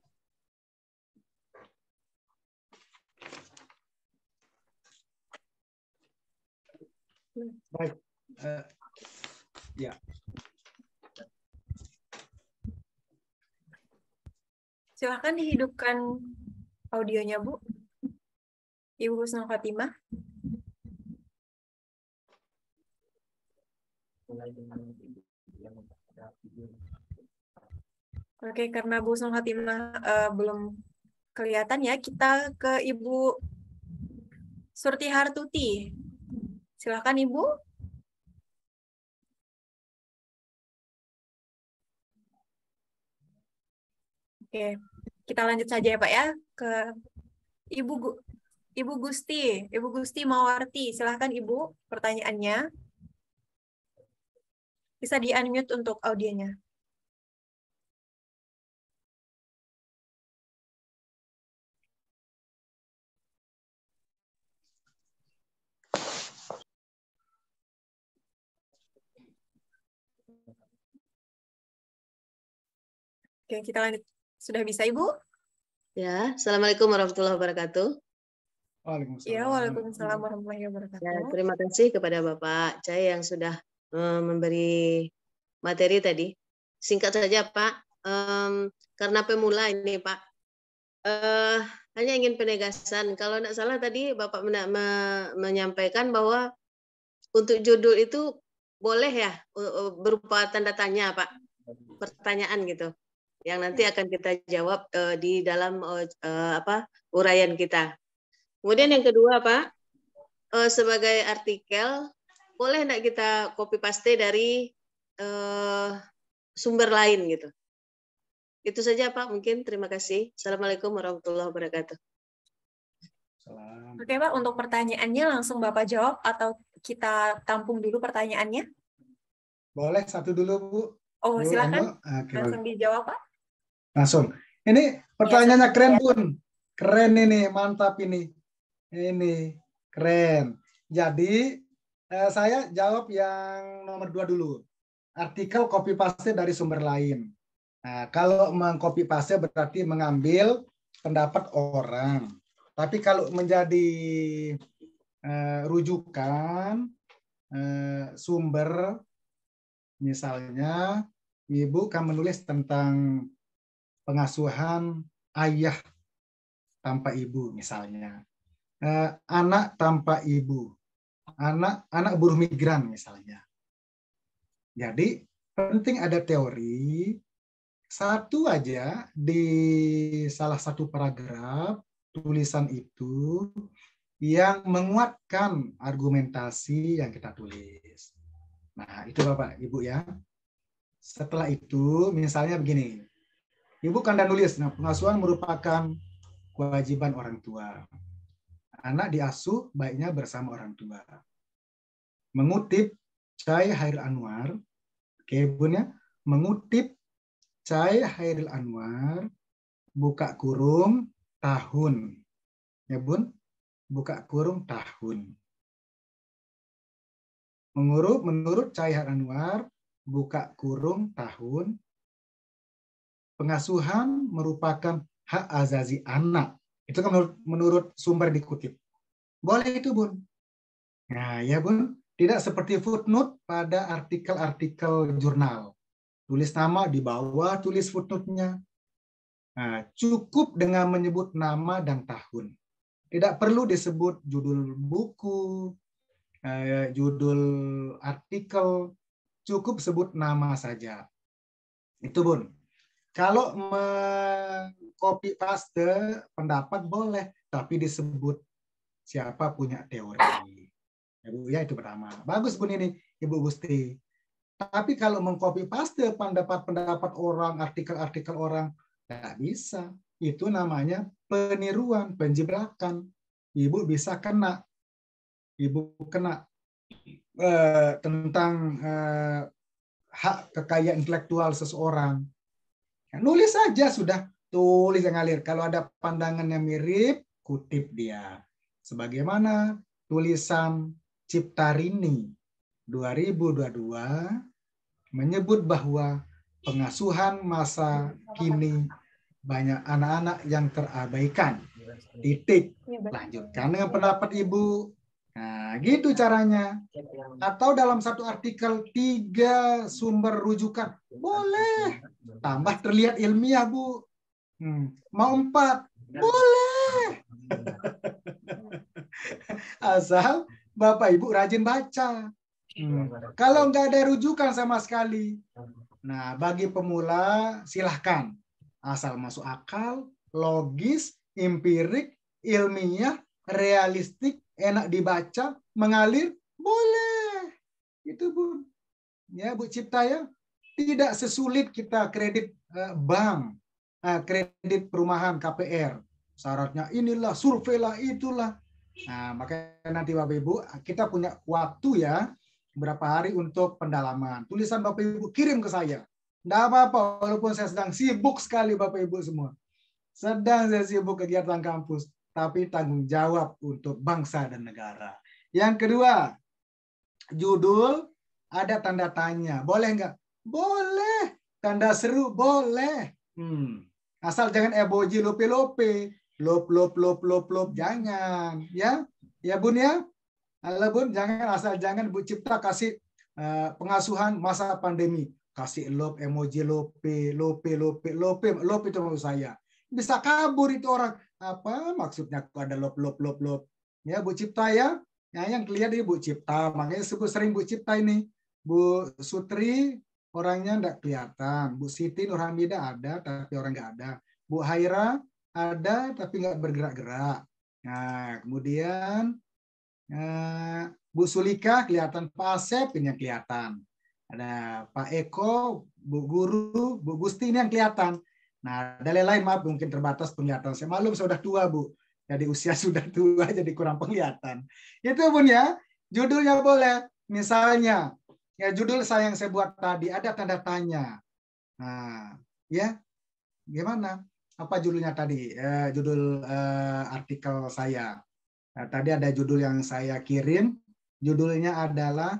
B: Baik, ya.
A: Silahkan dihidupkan audionya, Bu. Ibu Husnul Khotimah. Oke, karena Bu Husnul Khotimah belum kelihatan ya, kita ke Ibu Surti Hartuti. Silahkan Ibu. Oke, kita lanjut saja ya Pak ya ke Ibu Gusti Mawarti. Silahkan Ibu pertanyaannya. Bisa di-unmute untuk audionya. Oke, kita lanjut. Sudah bisa, Ibu?
C: Ya, Assalamualaikum warahmatullahi wabarakatuh.
B: Waalaikumsalam.
A: Ya, waalaikumsalam warahmatullahi
C: Ya,
A: wabarakatuh.
C: terima kasih kepada Bapak Cai yang sudah memberi materi tadi. Singkat saja, Pak. Karena pemula ini, Pak. Hanya ingin penegasan. Kalau tidak salah tadi Bapak menyampaikan bahwa untuk judul itu boleh ya berupa tanda tanya, Pak. Pertanyaan gitu. Yang nanti akan kita jawab di dalam uraian kita. Kemudian yang kedua, Pak, sebagai artikel, boleh enggak kita copy paste dari sumber lain gitu. Itu saja, Pak, mungkin. Terima kasih. Assalamualaikum warahmatullahi wabarakatuh.
A: Oke, Pak, untuk pertanyaannya langsung Bapak jawab atau kita tampung dulu pertanyaannya?
B: Boleh satu dulu, Bu.
A: Oh,
B: Bu,
A: silakan.
B: Oke,
A: Langsung dijawab, Pak.
B: langsung. Ini pertanyaannya
A: Ya,
B: keren, Bun. Keren ini, mantap ini. Ini keren. Jadi saya jawab yang nomor 2 dulu. Artikel copy paste dari sumber lain. Nah, kalau mengcopy paste berarti mengambil pendapat orang. Tapi kalau menjadi rujukan sumber, misalnya Ibu kan menulis tentang pengasuhan ayah tanpa ibu, misalnya anak tanpa ibu, anak buruh migran misalnya. Jadi penting ada teori. Satu aja di salah satu paragraf tulisan itu yang menguatkan argumentasi yang kita tulis. Nah, itu Bapak, Ibu ya. Setelah itu, misalnya begini. Ibu kan dan nulis, nah, pengasuhan merupakan kewajiban orang tua. Anak diasuh baiknya bersama orang tua. Mengutip Cai Hairil Anwar, oke Bun ya, mengutip Cai Hairil Anwar, buka kurung tahun. Ya Bun, buka kurung tahun. Menurut Cai Hairil Anwar, buka kurung tahun, pengasuhan merupakan hak azazi anak. Itu kan menurut sumber dikutip. Boleh itu, Bun. Nah, ya, Bun. Tidak seperti footnote pada artikel-artikel jurnal. Tulis nama di bawah, tulis footnote-nya. Nah, cukup dengan menyebut nama dan tahun. Tidak perlu disebut judul buku, judul artikel, cukup sebut nama saja. Itu, Bun. Kalau copy paste pendapat boleh, tapi disebut siapa punya teori. Ya, Bu, ya itu pertama. Bagus Bun ini, Ibu Gusti. Tapi kalau mengcopy paste pendapat-pendapat orang, artikel-artikel orang, nggak bisa. Itu namanya peniruan, penjebakan. Ibu bisa kena. Ibu kena tentang hak kekayaan intelektual seseorang. Nulis saja sudah, tulis yang ngalir. Kalau ada pandangan yang mirip, kutip dia. Sebagaimana tulisan Ciptarini 2022 menyebut bahwa pengasuhan masa kini banyak anak-anak yang terabaikan. Titik. Lanjutkan dengan pendapat Ibu. Nah, gitu caranya. Atau dalam satu artikel 3 sumber rujukan. Boleh. Tambah terlihat ilmiah, Bu. Mau 4? Boleh. Asal Bapak Ibu rajin baca. Kalau nggak ada rujukan sama sekali. Nah, bagi pemula silahkan. Asal masuk akal, logis, empirik, ilmiah, realistik, enak dibaca, mengalir, boleh. Itu Bu. Ya, Bu Cipta ya. Tidak sesulit kita kredit bank, kredit perumahan KPR. Syaratnya inilah, surveilah, itulah. Nah, makanya nanti Bapak Ibu, kita punya waktu ya, berapa hari untuk pendalaman. Tulisan Bapak Ibu kirim ke saya. Tidak apa-apa, walaupun saya sedang sibuk sekali Bapak Ibu semua. Sedang saya sibuk kegiatan kampus, tapi tanggung jawab untuk bangsa dan negara. Yang kedua, judul ada tanda tanya. Boleh nggak? Boleh. Tanda seru boleh. Asal jangan emoji lope-lope. Lop, jangan. Ya, ya Bun ya. Halo Bun, jangan Bu Cipta kasih pengasuhan masa pandemi. Kasih lop, emoji lope itu maksud saya. Bisa kabur itu orang. Apa maksudnya ada lop. Ya Bu Cipta ya. Ya, yang kelihatan ini Bu Cipta, makanya sebut sering Bu Cipta ini. Bu Sutri orangnya enggak kelihatan. Bu Siti Nurhamidah ada, tapi orang enggak ada. Bu Haira ada, tapi enggak bergerak-gerak. Nah, kemudian Bu Sulika kelihatan, Pak Asep ini yang kelihatan. Ada Pak Eko, Bu Guru, Bu Gusti ini yang kelihatan. Nah, ada lain maaf mungkin terbatas penglihatan. Saya maklum sudah tua Bu. Jadi usia sudah tua jadi kurang penglihatan. Itu Bun ya. Judulnya boleh. Misalnya ya judul yang saya buat tadi ada tanda tanya. Nah, ya. Gimana? Apa judulnya tadi? Judul artikel saya. Nah, tadi ada judul yang saya kirim. Judulnya adalah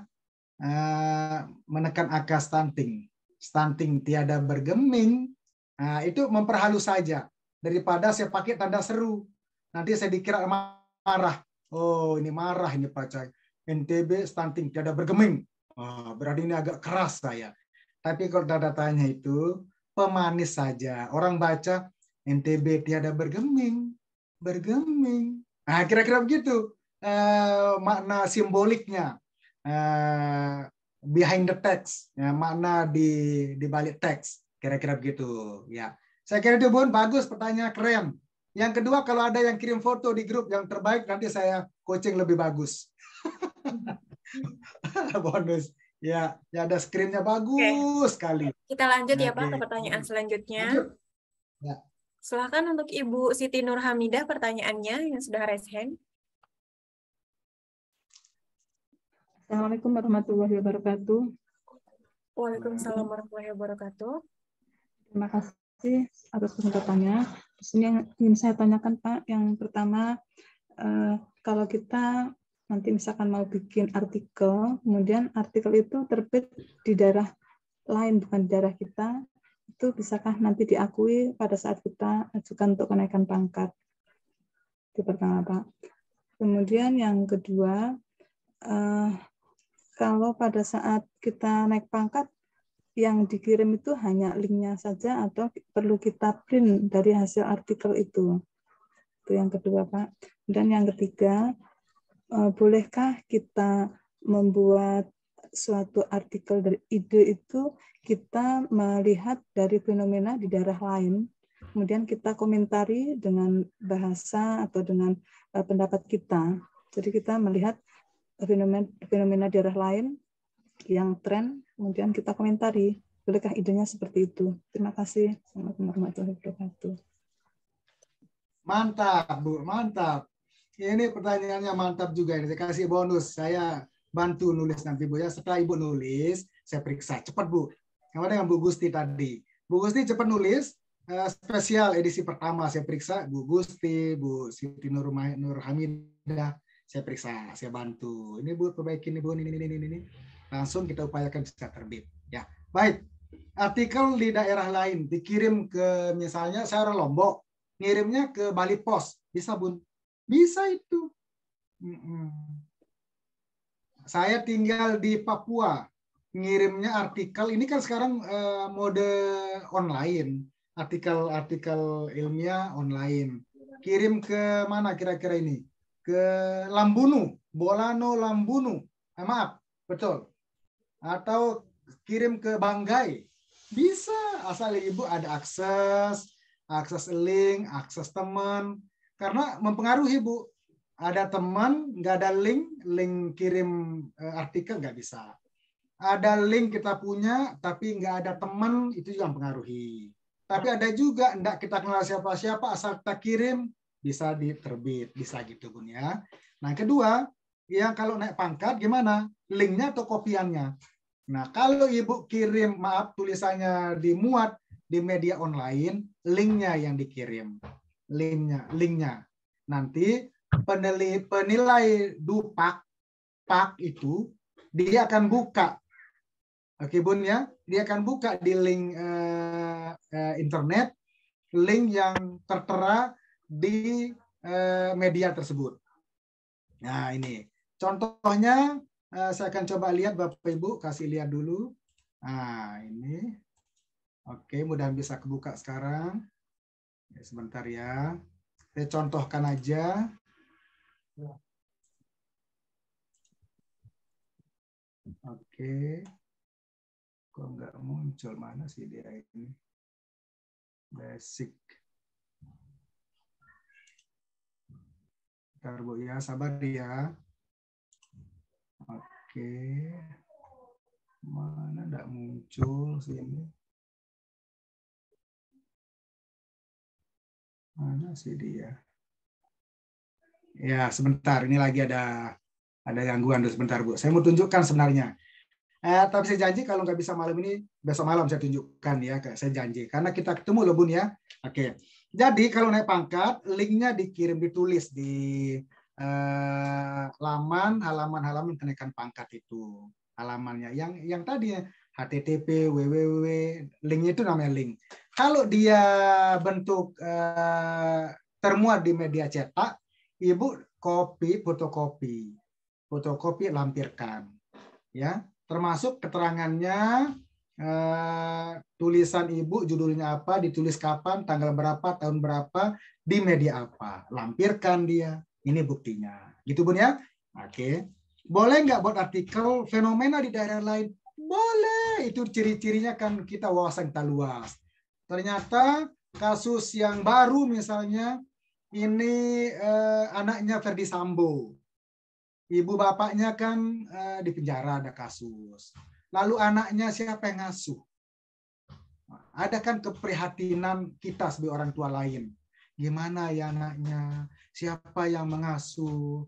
B: menekan angka stunting. Stunting tiada bergeming. Nah, itu memperhalus saja daripada saya pakai tanda seru. Nanti saya dikira marah. Oh, ini marah ini Pak Cai. NTB stunting tiada bergeming. Berarti ini agak keras saya. Tapi kalau tanda tanya itu pemanis saja. Orang baca NTB tiada bergeming. Bergeming. Nah, kira-kira begitu makna simboliknya. Behind the text. Ya, makna di balik teks. Kira-kira begitu. Ya. Saya kira itu Bun, bagus pertanyaan keren. Yang kedua, kalau ada yang kirim foto di grup yang terbaik, nanti saya coaching lebih bagus. Bonus. Ya, ada screen-nya bagus sekali.
A: Kita lanjut ya Pak ke pertanyaan selanjutnya.
B: Lanjut. Ya.
A: Silakan untuk Ibu Siti Nurhamidah pertanyaannya yang sudah raise hand.
D: Assalamualaikum warahmatullahi wabarakatuh.
A: Waalaikumsalam warahmatullahi wabarakatuh.
D: Terima kasih atas kesempatannya. Di sini yang ingin saya tanyakan Pak, yang pertama, kalau kita nanti misalkan mau bikin artikel, kemudian artikel itu terbit di daerah lain, bukan di daerah kita, itu bisakah nanti diakui pada saat kita ajukan untuk kenaikan pangkat? Itu pertama Pak. Kemudian yang kedua, kalau pada saat kita naik pangkat, yang dikirim itu hanya linknya saja atau perlu kita print dari hasil artikel itu? Itu yang kedua Pak. Dan yang ketiga, bolehkah kita membuat suatu artikel dari ide itu kita melihat dari fenomena di daerah lain, kemudian kita komentari dengan bahasa atau dengan pendapat kita. Jadi kita melihat fenomena daerah lain yang tren, kemudian kita komentari. Bolehkah idenya seperti itu? Terima kasih. Assalamualaikum warahmatullahi wabarakatuh.
B: Mantap, Bu. Mantap. Ini pertanyaannya mantap juga. Saya kasih bonus. Saya bantu nulis nanti, Bu. Ya. Setelah Ibu nulis, saya periksa. Cepat, Bu. Sama dengan Bu Gusti tadi. Bu Gusti cepat nulis. Spesial edisi pertama saya periksa. Bu Gusti, Bu Siti Nurhamidah. Saya periksa, saya bantu. Ini Bu, perbaiki ini Bu, ini. Langsung kita upayakan bisa terbit. Ya, baik. Artikel di daerah lain dikirim ke, misalnya saya orang Lombok, ngirimnya ke Bali Pos, bisa Bun? Bisa itu. Saya tinggal di Papua, ngirimnya artikel. Ini kan sekarang mode online, artikel ilmiah online. Kirim ke mana kira-kira ini? Ke Lambunu, Bolano Lambunu. Maaf, betul. Atau kirim ke Banggai. Bisa, asal Ibu ada akses link, akses teman. Karena mempengaruhi Bu. Ada teman, nggak ada link kirim artikel nggak bisa. Ada link kita punya, tapi nggak ada teman, itu juga mempengaruhi. Tapi ada juga, nggak kita kenal siapa-siapa, asal kita kirim, bisa diterbit, bisa gitu Bun ya. Nah kedua, ya kalau naik pangkat gimana? Linknya atau kopiannya? Nah kalau Ibu kirim, maaf tulisannya dimuat di media online, linknya yang dikirim. Linknya. Nanti penilai DUPAK itu dia akan buka. Oke Bun ya, dia akan buka di link internet, link yang tertera di media tersebut. Nah, ini contohnya. Saya akan coba lihat Bapak Ibu, kasih lihat dulu. Nah, ini. Oke, mudah-mudahan bisa kebuka sekarang. Ya, sebentar ya. Saya contohkan aja. Oke. Kok nggak muncul, mana sih dia ini? Basic. Bentar Bu ya, sabar ya. Oke. Mana enggak muncul sini? Mana sih dia? Ya, sebentar. Ini lagi ada gangguan dulu sebentar, Bu. Saya mau tunjukkan sebenarnya. Tapi saya janji kalau nggak bisa malam ini, besok malam saya tunjukkan ya. Saya janji. Karena kita ketemu loh, Bun ya. Oke. Jadi kalau naik pangkat, linknya ditulis di halaman kenaikan pangkat itu. Halamannya yang tadi ya, http www, linknya itu namanya link. Kalau dia bentuk termuat di media cetak, Ibu fotokopi lampirkan, ya, termasuk keterangannya, tulisan Ibu judulnya apa, ditulis kapan, tanggal berapa, tahun berapa, di media apa, lampirkan dia. Ini buktinya, gitu Bun ya. Oke. Boleh nggak buat artikel fenomena di daerah lain? Boleh, itu ciri-cirinya kan kita wawasan kita luas. Ternyata kasus yang baru misalnya, ini anaknya Ferdi Sambo. Ibu bapaknya kan di penjara, ada kasus. Lalu anaknya siapa yang ngasuh? Ada kan keprihatinan kita sebagai orang tua lain. Gimana ya anaknya? Siapa yang mengasuh?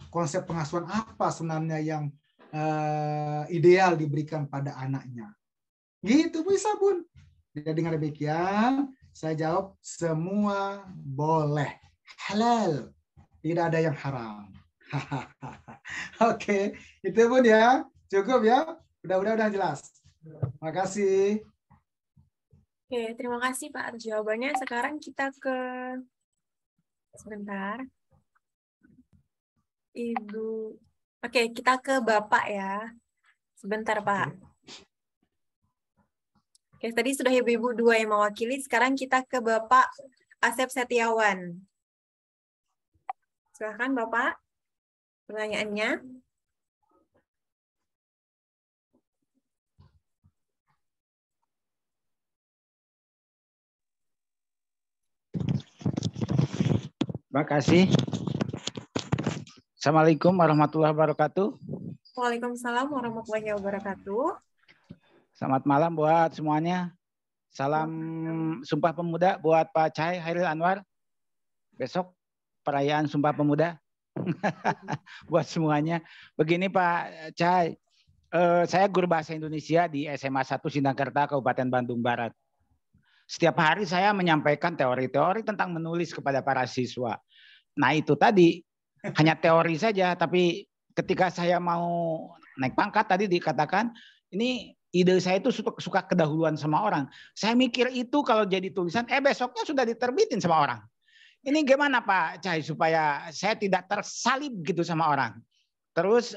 B: Konsep pengasuhan apa sebenarnya yang ideal diberikan pada anaknya? Gitu bisa Bun. Jadi dengan demikian, saya jawab semua boleh. Halal. Tidak ada yang haram. Oke, itu Bun ya. Cukup ya. Udah jelas. Makasih.
A: Oke, terima kasih Pak atas jawabannya. Sekarang kita ke sebentar. Ibu. Oke, kita ke Bapak ya. Sebentar, Pak. Oke, tadi sudah ibu-ibu dua yang mewakili. Sekarang kita ke Bapak Asep Setiawan. Silakan Bapak, pertanyaannya.
E: Terima kasih. Assalamualaikum warahmatullahi wabarakatuh.
A: Waalaikumsalam warahmatullahi wabarakatuh.
E: Selamat malam buat semuanya. Salam Sumpah Pemuda buat Pak Cai Hairil Anwar. Besok perayaan Sumpah Pemuda. Buat semuanya. Begini Pak Cai, saya guru bahasa Indonesia di SMA 1 Sindangkerta, Kabupaten Bandung Barat. Setiap hari saya menyampaikan teori-teori tentang menulis kepada para siswa. Nah itu tadi hanya teori saja, tapi ketika saya mau naik pangkat tadi dikatakan, ini ide saya itu suka kedahuluan sama orang. Saya mikir itu kalau jadi tulisan, besoknya sudah diterbitin sama orang. Ini gimana Pak Cai supaya saya tidak tersalib gitu sama orang. Terus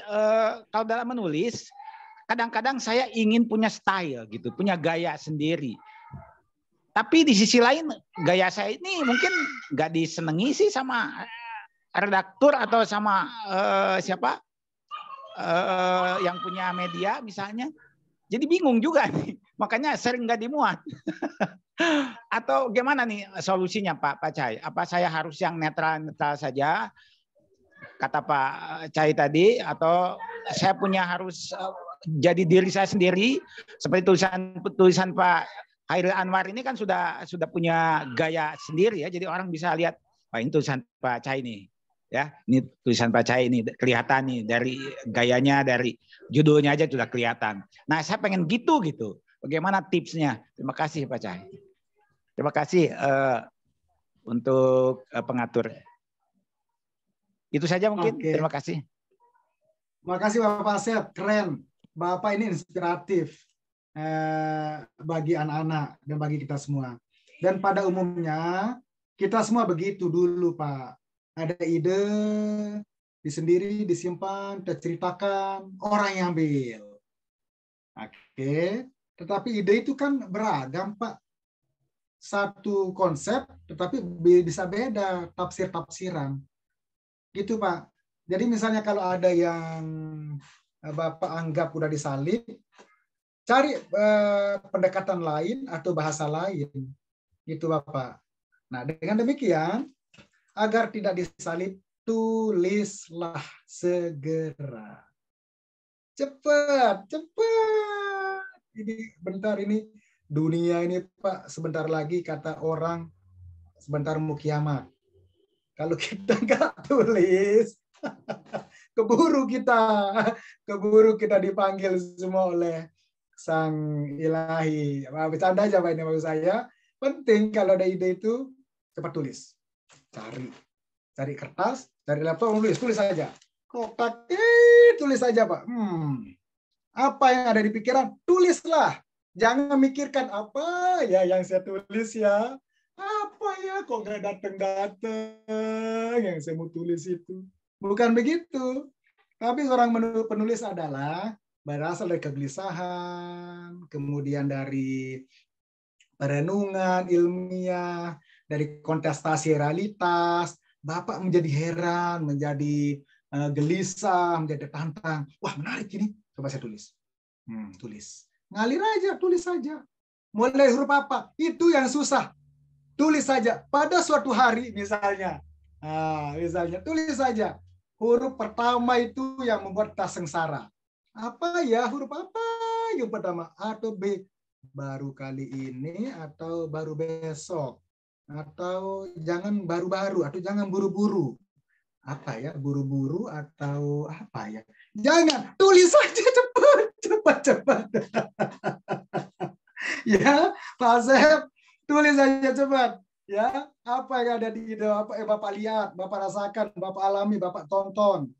E: kalau dalam menulis, kadang-kadang saya ingin punya style gitu, punya gaya sendiri. Tapi di sisi lain gaya saya ini mungkin nggak disenangi sih sama redaktur atau sama siapa yang punya media misalnya. Jadi bingung juga nih, makanya sering nggak dimuat. Atau gimana nih solusinya Pak Cai? Apa saya harus yang netral-netral saja, kata Pak Cai tadi, atau saya punya harus jadi diri saya sendiri seperti tulisan Pak Hairil Anwar ini kan sudah punya gaya sendiri ya, jadi orang bisa lihat, wah ini tulisan Pak Cai nih. Ya, ini tulisan Pak Cai ini kelihatan nih dari gayanya, dari judulnya aja sudah kelihatan. Nah, saya pengen gitu. Bagaimana tipsnya? Terima kasih Pak Cai. Terima kasih untuk pengatur. Itu saja mungkin. Oke. Terima kasih.
B: Terima kasih Bapak Asep, keren. Bapak ini inspiratif. bagi anak-anak dan bagi kita semua. Dan pada umumnya kita semua begitu dulu, Pak. Ada ide, disendiri, disimpan, diceritakan, orang yang ambil. Oke, tetapi ide itu kan beragam, Pak. Satu konsep, tetapi bisa beda tafsir-tafsiran. Gitu, Pak. Jadi misalnya kalau ada yang Bapak anggap udah disalib, cari pendekatan lain atau bahasa lain. Gitu, Bapak. Nah, dengan demikian, agar tidak disalib, tulislah segera. Cepat, cepat. Ini bentar ini dunia ini, Pak, sebentar lagi kata orang sebentar mau kiamat. Kalau kita nggak tulis, keburu kita dipanggil semua oleh Sang Ilahi. Bercanda aja Pak, ini maksud saya. Penting kalau ada ide itu cepat tulis. Cari kertas, cari laptop, tulis saja. Kotak, tulis saja, Pak. Apa yang ada di pikiran, tulislah. Jangan mikirkan apa ya yang saya tulis ya. Apa ya kok nggak datang yang saya mau tulis itu. Bukan begitu. Tapi seorang penulis adalah berasal dari kegelisahan, kemudian dari perenungan ilmiah, dari kontestasi realitas. Bapak menjadi heran, menjadi gelisah, menjadi tantang. Wah, menarik ini. Coba saya tulis. Tulis. Ngalir aja, tulis saja. Mulai huruf apa? Itu yang susah. Tulis saja. Pada suatu hari misalnya. Misalnya, tulis saja. Huruf pertama itu yang membuat kita sengsara. Apa ya? Huruf apa yang pertama? A atau B? Baru kali ini atau baru besok? Atau jangan baru-baru, atau jangan buru-buru. Apa ya, buru-buru atau apa ya? Jangan, tulis saja cepat. Ya, Pak Asep, tulis saja cepat. Ya, apa yang ada di ide, apa yang Bapak lihat, Bapak rasakan, Bapak alami, Bapak tonton.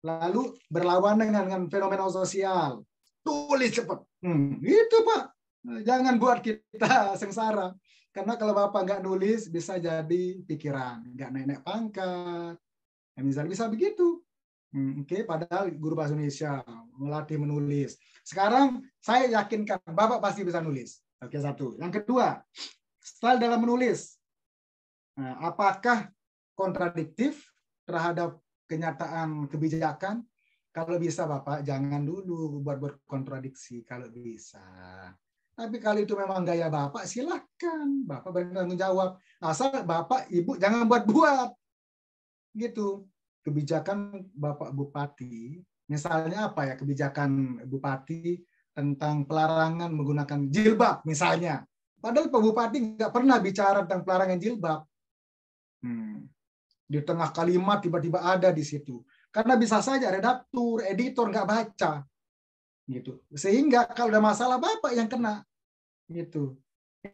B: Lalu berlawanan dengan fenomena sosial. Tulis cepat. Itu Pak. Jangan buat kita sengsara. Karena kalau Bapak nggak nulis, bisa jadi pikiran. Nggak naik-naik pangkat. Ya, misalnya bisa begitu. Oke, padahal guru bahasa Indonesia melatih menulis. Sekarang saya yakinkan Bapak pasti bisa nulis. Oke, satu. Yang kedua, style dalam menulis. Nah, apakah kontradiktif terhadap kenyataan kebijakan? Kalau bisa Bapak, jangan dulu buat kontradiksi kalau bisa. Tapi kalau itu memang gaya Bapak, silakan. Bapak bertanggung jawab. Asal Bapak, Ibu jangan buat-buat. Gitu. Kebijakan Bapak Bupati, misalnya apa ya, kebijakan Bupati tentang pelarangan menggunakan jilbab misalnya. Padahal Pak Bupati nggak pernah bicara tentang pelarangan jilbab. Di tengah kalimat tiba-tiba ada di situ. Karena bisa saja redaktur, editor nggak baca. Gitu. Sehingga kalau ada masalah Bapak yang kena. Gitu.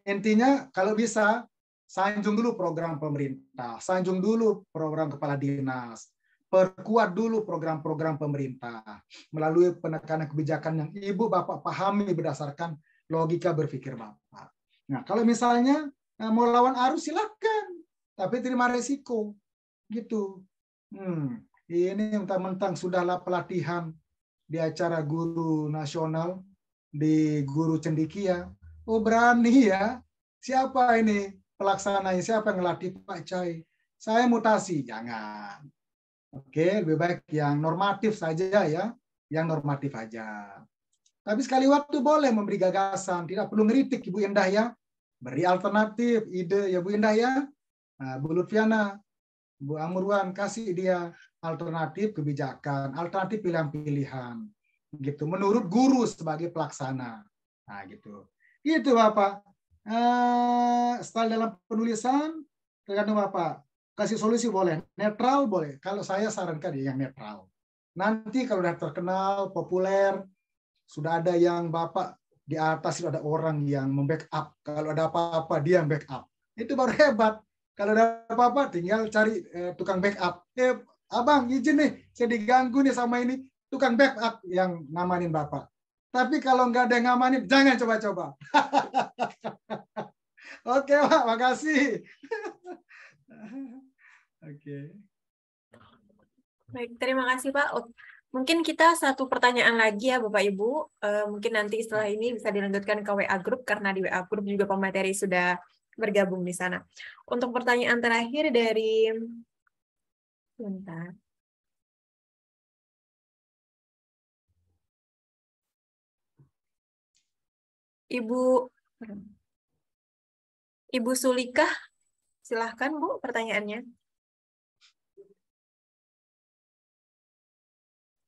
B: Intinya kalau bisa sanjung dulu program pemerintah, sanjung dulu program kepala dinas, perkuat dulu program-program pemerintah melalui penekanan kebijakan yang Ibu Bapak pahami berdasarkan logika berpikir Bapak. Nah, kalau misalnya mau lawan arus silakan, tapi terima resiko. Gitu. Ini mentang-mentang sudahlah pelatihan di acara guru nasional di Guru Cendikia. Oh, berani ya. Siapa ini pelaksananya? Siapa yang ngelatih? Pak Cai. Saya mutasi. Jangan. Oke, lebih baik yang normatif saja ya. Yang normatif aja. Tapi sekali waktu boleh memberi gagasan. Tidak perlu ngeritik Ibu Indah ya. Beri alternatif, ide ya Bu Indah ya. Nah, Bu Lutfiana, Bu Amurwan, kasih dia alternatif kebijakan, alternatif pilihan-pilihan. Gitu. Menurut guru sebagai pelaksana. Nah, gitu. Itu Bapak. Style dalam penulisan tergantung Bapak. Kasih solusi boleh, netral boleh. Kalau saya sarankan yang netral. Nanti kalau sudah terkenal, populer, sudah ada yang Bapak di atas itu ada orang yang membackup. Kalau ada apa-apa dia yang backup. Itu baru hebat. Kalau ada apa-apa tinggal cari tukang backup. Abang izin nih, saya diganggu nih sama ini. Tukang backup yang ngamanin Bapak. Tapi kalau nggak ada yang ngamanin, jangan coba-coba. Oke, Pak, makasih. Oke.
A: Baik, terima kasih Pak. Mungkin kita satu pertanyaan lagi ya Bapak Ibu. Mungkin nanti setelah ini bisa dilanjutkan ke WA Group karena di WA Group juga pemateri sudah bergabung di sana. Untuk pertanyaan terakhir dari bentar. Ibu Sulikah, silahkan Bu pertanyaannya.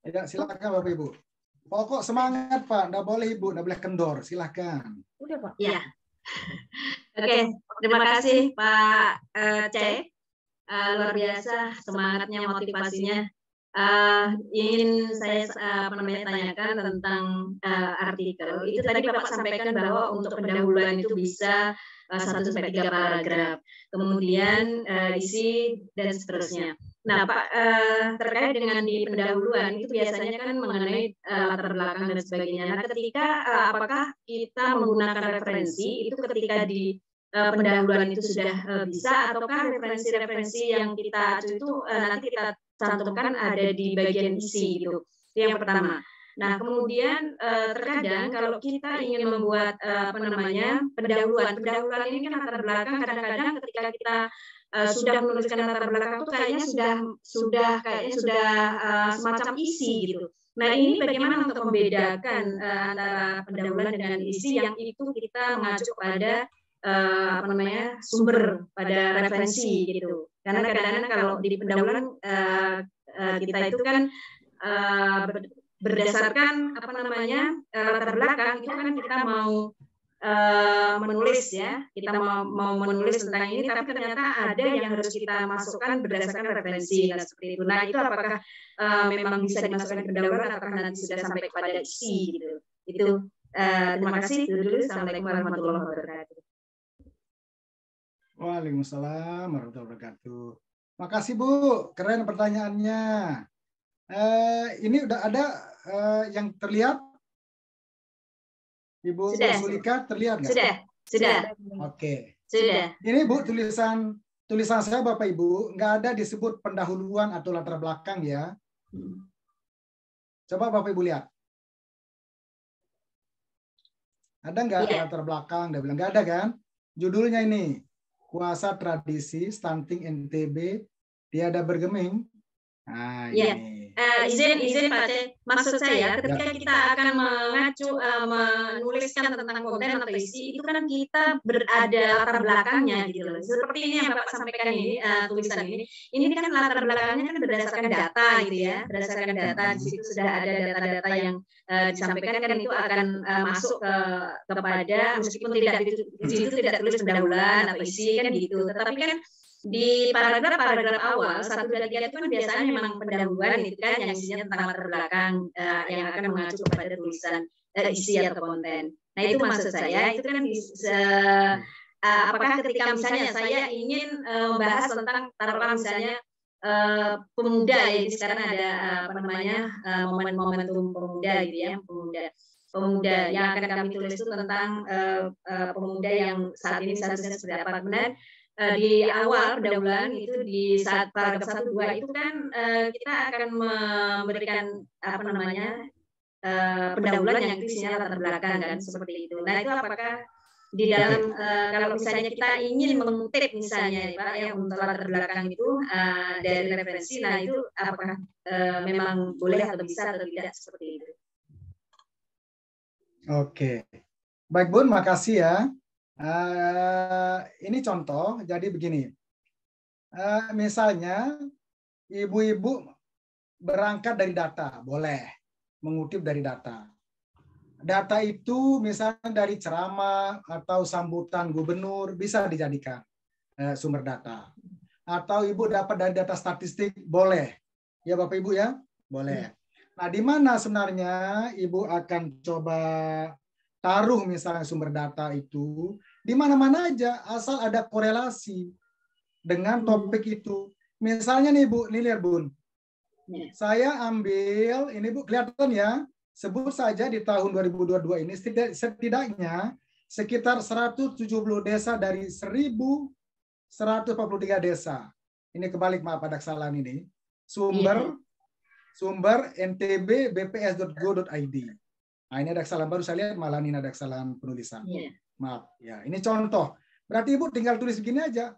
B: Ya, silakan Bapak Ibu. Pokok semangat Pak, nggak boleh Ibu, nggak boleh kendor. Silakan.
A: Udah Pak.
F: Ya. Oke, terima kasih Pak C. Luar biasa semangatnya, motivasinya. Ingin saya tanyakan tentang artikel. Itu tadi Bapak sampaikan bahwa untuk pendahuluan itu bisa 1 sampai 3 paragraf. Kemudian isi dan seterusnya. Nah, Pak, terkait dengan di pendahuluan itu biasanya kan mengenai latar belakang dan sebagainya. Nah, ketika apakah kita menggunakan referensi itu ketika di pendahuluan itu sudah bisa, ataukah referensi-referensi yang kita itu nanti kita cantumkan ada di bagian isi gitu. Itu yang pertama. Nah, kemudian terkadang kalau kita ingin membuat pendahuluan ini kan latar belakang, kadang-kadang ketika kita sudah menuliskan latar belakang itu kayaknya sudah semacam isi gitu. Nah, ini bagaimana untuk membedakan antara pendahuluan dengan isi yang itu kita mengacu pada sumber pada referensi gitu. Karena kadang-kadang kalau di pendahuluan kita itu kan berdasarkan latar belakang itu kan kita mau menulis ya, kita mau menulis tentang ini, tapi ternyata ada yang harus kita masukkan berdasarkan referensi dan seperti itu. Nah, itu apakah memang bisa dimasukkan ke pendahuluan atau nanti sudah sampai kepada isi gitu. Itu terima kasih dulu. Assalamualaikum warahmatullahi wabarakatuh.
B: Waalaikumsalam warahmatullahi wabarakatuh. Makasih Bu, keren pertanyaannya. Ini udah ada yang terlihat? Ibu Sulika terlihat nggak?
F: Sudah.
B: Oke.
F: Sudah.
B: Ini Bu tulisan saya Bapak Ibu nggak ada disebut pendahuluan atau latar belakang ya. Coba Bapak Ibu lihat. Ada nggak latar belakang? Dia bilang nggak ada kan? Judulnya ini Kuasa Tradisi Stunting NTB Tiada Bergeming. Nah, ini.
F: Izin Pak C. Maksud saya ketika kita akan mengacu menuliskan tentang konten atau isi itu kan kita berada latar belakangnya gitu loh. Seperti ini yang Bapak sampaikan ini tulisan ini. Ini kan latar belakangnya kan berdasarkan data gitu ya. Berdasarkan data di situ sudah ada data-data yang disampaikan kan itu akan masuk kepada meskipun tidak di situ tidak tulis pendahuluan atau isi kan gitu. Tetapi kan di paragraf awal 1, 2, 3 itu kan biasanya memang pendahuluan itu kan yang isinya tentang latar belakang yang akan mengacu kepada tulisan isi atau konten. Nah, itu maksud saya itu kan apakah ketika misalnya saya ingin membahas tentang taruhlah misalnya pemuda ya, sekarang ada momentum pemuda gitu ya, pemuda yang akan kami tulis itu tentang pemuda yang saat ini statusnya sudah apa. Kemudian di awal pendahuluan itu di saat paragraf 1, 2 itu kan kita akan memberikan pendahuluan yang isinya latar belakang kan seperti itu. Nah, itu apakah di dalam kalau misalnya kita ingin mengutip misalnya Pak ya untuk latar belakang itu dari referensi, nah itu apakah memang boleh atau bisa atau tidak seperti itu?
B: Oke, baik Bun, makasih ya. Ini contoh, jadi begini. Misalnya ibu-ibu berangkat dari data, boleh mengutip dari data. Data itu misalnya dari ceramah atau sambutan gubernur bisa dijadikan sumber data. Atau ibu dapat dari data statistik, boleh. Ya Bapak Ibu ya, boleh. Nah, di mana sebenarnya ibu akan coba taruh misalnya sumber data itu di mana-mana aja asal ada korelasi dengan topik itu. Misalnya nih Bu, ini lihat Bun. Saya ambil ini Bu, kelihatan ya, sebut saja di tahun 2022 ini setidaknya sekitar 170 desa dari 1.143 desa. Ini kebalik, maaf, ada kesalahan ini. Sumber ntb.bps.go.id. Nah, ini ada kesalahan baru, saya lihat malah ini ada kesalahan penulisan. Maaf ya, ini contoh. Berarti Ibu tinggal tulis begini aja.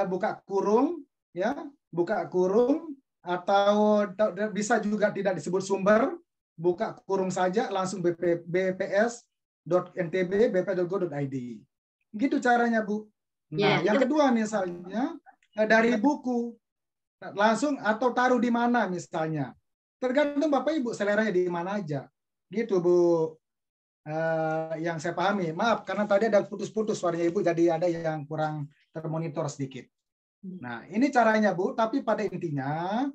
B: Buka kurung ya, buka kurung, atau bisa juga tidak disebut sumber, buka kurung saja langsung bps.ntb.bps.go.id. Gitu caranya, Bu. Nah, yang kedua misalnya dari buku langsung atau taruh di mana misalnya. Tergantung Bapak Ibu seleranya di mana aja. Gitu, Bu. Yang saya pahami. Maaf karena tadi ada putus-putus suaranya Ibu, jadi ada yang kurang termonitor sedikit. Nah, ini caranya, Bu, tapi pada intinya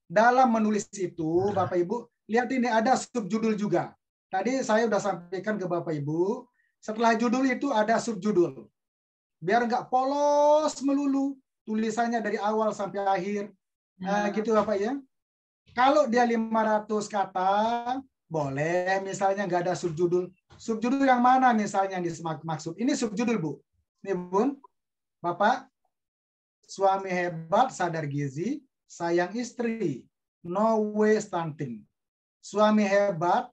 B: dalam menulis itu Bapak Ibu lihat ini ada subjudul juga. Tadi saya sudah sampaikan ke Bapak Ibu, setelah judul itu ada subjudul. Biar nggak polos melulu tulisannya dari awal sampai akhir. Gitu Bapak ya. Kalau dia 500 kata, boleh misalnya nggak ada subjudul. Subjudul yang mana misalnya yang dimaksud? Ini subjudul, Bu. Ini, Bun. Bapak, suami hebat, sadar gizi, sayang istri, no way stunting. Suami hebat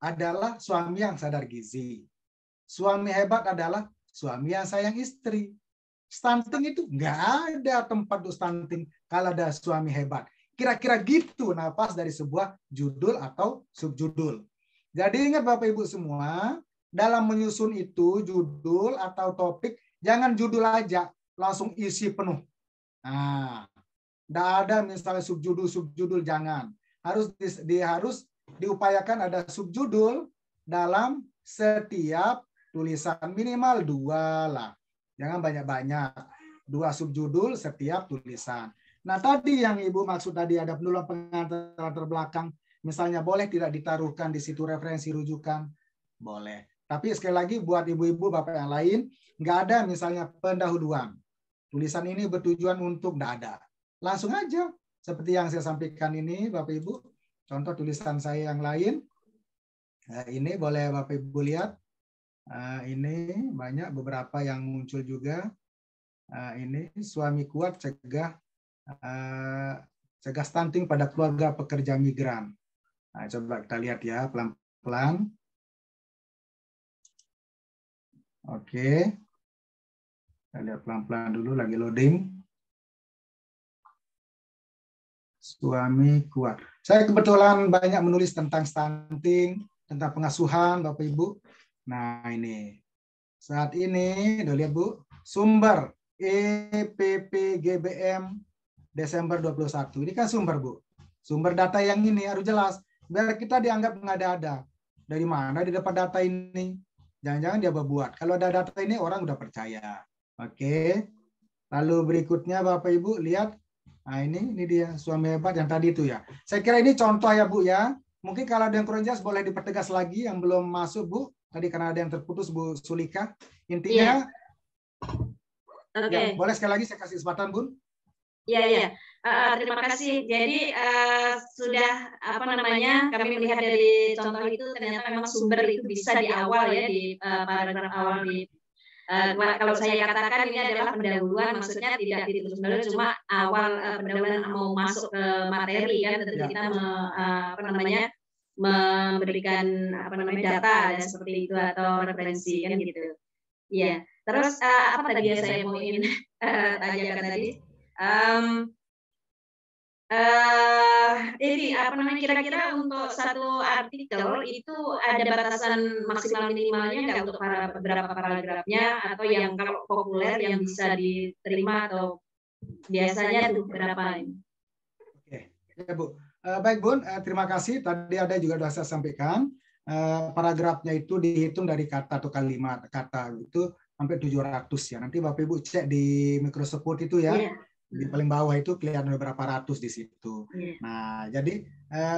B: adalah suami yang sadar gizi. Suami hebat adalah suami yang sayang istri. Stunting itu nggak ada tempat untuk stunting kalau ada suami hebat. Kira-kira gitu nafas dari sebuah judul atau subjudul. Jadi ingat Bapak Ibu semua, dalam menyusun itu judul atau topik, jangan judul aja, langsung isi penuh. Nah, tidak ada misalnya subjudul jangan. Harus diupayakan ada subjudul dalam setiap tulisan, minimal 2 lah. Jangan banyak-banyak. 2 subjudul setiap tulisan. Nah, tadi yang Ibu maksud tadi ada penulisan pengantar latar belakang, misalnya boleh tidak ditaruhkan di situ referensi rujukan? Boleh. Tapi sekali lagi buat ibu-ibu Bapak yang lain, nggak ada misalnya pendahuluan. Tulisan ini bertujuan untuk, nggak ada. Langsung aja. Seperti yang saya sampaikan ini Bapak Ibu. Contoh tulisan saya yang lain. Nah, ini boleh Bapak Ibu lihat. Ini banyak beberapa yang muncul juga. Ini suami kuat cegah stunting pada keluarga pekerja migran. Nah, coba kita lihat ya pelan-pelan. Oke. Kita lihat pelan-pelan dulu, lagi loading. Suami kuat. Saya kebetulan banyak menulis tentang stunting, tentang pengasuhan Bapak Ibu. Nah, ini. Saat ini, udah lihat Bu, sumber EPPGBM Desember 21. Ini kan sumber, Bu. Sumber data yang ini harus jelas. Biar kita dianggap mengada-ada. Dari mana dia dapat data ini? Jangan-jangan dia buat. Kalau ada data ini, orang udah percaya. Oke. Lalu berikutnya, Bapak Ibu, lihat. Nah, ini dia, suami hebat yang tadi itu ya. Saya kira ini contoh ya, Bu, ya. Mungkin kalau ada yang kurang jelas, boleh dipertegas lagi yang belum masuk, Bu. Tadi karena ada yang terputus, Bu Sulika. Intinya, ya, boleh sekali lagi saya kasih kesempatan, Bun.
F: Iya. Terima kasih. Jadi sudah kami melihat dari contoh itu ternyata memang sumber itu bisa di awal ya, di paragraf awal di kalau saya katakan ini adalah pendahuluan, maksudnya tidak ditulis dulu, cuma awal pendahuluan mau masuk ke materi kan, tentu kita memberikan data dan seperti itu atau referensi kan gitu. Iya. Terus apa tadi yang saya mau ingin tanyakan tadi? Ini kira-kira untuk satu artikel itu ada batasan maksimal minimalnya nggak untuk beberapa paragrafnya, atau yang kalau populer yang bisa diterima, atau biasanya itu berapa ini?
B: Oke, ya Bu. Baik Bun, terima kasih. Tadi ada juga sudah saya sampaikan, paragrafnya itu dihitung dari kata atau kalimat kata itu sampai 700 ya. Nanti Bapak Ibu cek di Microsoft Word itu ya. Yeah. Di paling bawah itu kelihatan berapa ratus di situ. Yeah. Nah, jadi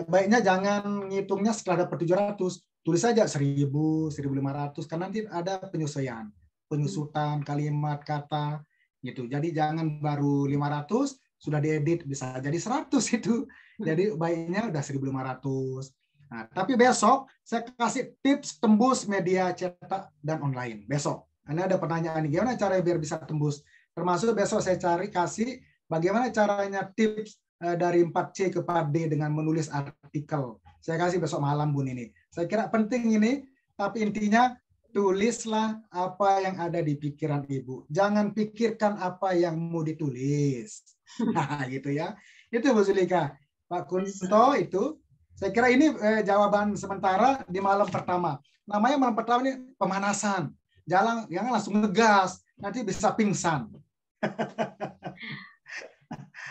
B: baiknya jangan ngitungnya setelah dapat 700, tulis saja 1000, 1500 karena nanti ada penyesuaian, penyusutan kalimat kata gitu. Jadi jangan baru 500 sudah diedit bisa jadi 100 itu. Jadi baiknya udah 1500. Nah, tapi besok saya kasih tips tembus media cetak dan online. Besok. Ini ada pertanyaan nih, gimana cara biar bisa tembus? Termasuk besok saya kasih bagaimana caranya tips dari 4C ke 4D dengan menulis artikel. Saya kasih besok malam, Bun, ini. Saya kira penting ini, tapi intinya tulislah apa yang ada di pikiran Ibu. Jangan pikirkan apa yang mau ditulis. Nah, gitu ya. Itu Bu Zulika. Pak Kunto itu, saya kira ini jawaban sementara di malam pertama. Namanya malam pertama ini pemanasan. Jangan langsung ngegas, nanti bisa pingsan.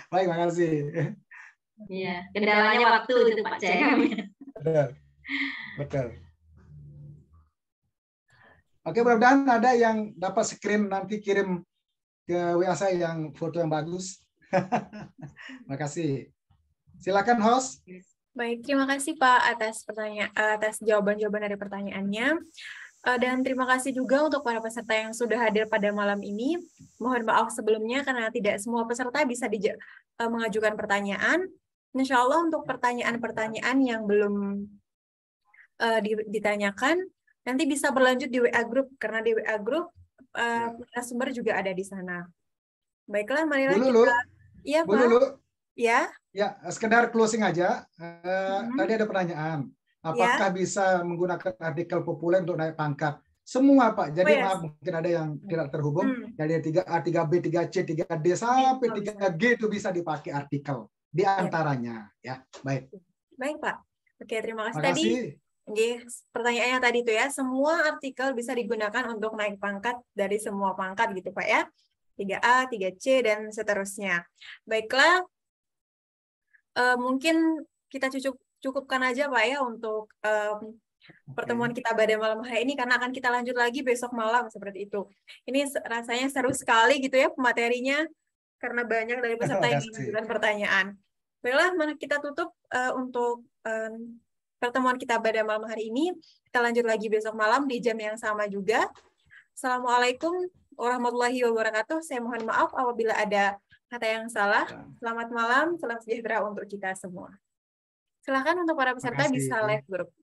B: Baik, makasih.
F: Iya, kendalanya waktu itu Pak Cek.
B: Betul. Betul. Oke, mudah-mudahan ada yang dapat screen nanti kirim ke WA saya yang foto yang bagus. Makasih. Silakan host.
A: Baik, terima kasih Pak atas jawaban-jawaban dari pertanyaannya. Dan terima kasih juga untuk para peserta yang sudah hadir pada malam ini. Mohon maaf sebelumnya karena tidak semua peserta bisa mengajukan pertanyaan. Insya Allah untuk pertanyaan-pertanyaan yang belum ditanyakan, nanti bisa berlanjut di WA Group, karena di WA Group narasumber juga ada di sana. Baiklah, marilah kita... Iya, Pak. Ya.
B: Ya, sekedar closing aja. Tadi ada pertanyaan. Apakah bisa menggunakan artikel populer untuk naik pangkat? Semua, Pak. Jadi maaf, mungkin ada yang tidak terhubung. Dari 3A, 3B, 3C, 3D, sampai 3G itu bisa dipakai artikel. Di antaranya. Ya, baik.
A: Baik, Pak. Oke, terima kasih. Tadi, pertanyaannya tadi itu ya, semua artikel bisa digunakan untuk naik pangkat dari semua pangkat gitu, Pak ya. 3A, 3C, dan seterusnya. Baiklah, mungkin kita cukupkan aja Pak ya untuk pertemuan kita pada malam hari ini, karena akan kita lanjut lagi besok malam seperti itu. Ini rasanya seru sekali gitu ya materinya, karena banyak dari peserta yang mengajukan pertanyaan. Baiklah, mana kita tutup untuk pertemuan kita pada malam hari ini. Kita lanjut lagi besok malam di jam yang sama juga. Assalamualaikum warahmatullahi wabarakatuh. Saya mohon maaf apabila ada kata yang salah. Selamat malam, salam sejahtera untuk kita semua. Silakan untuk para peserta bisa live group.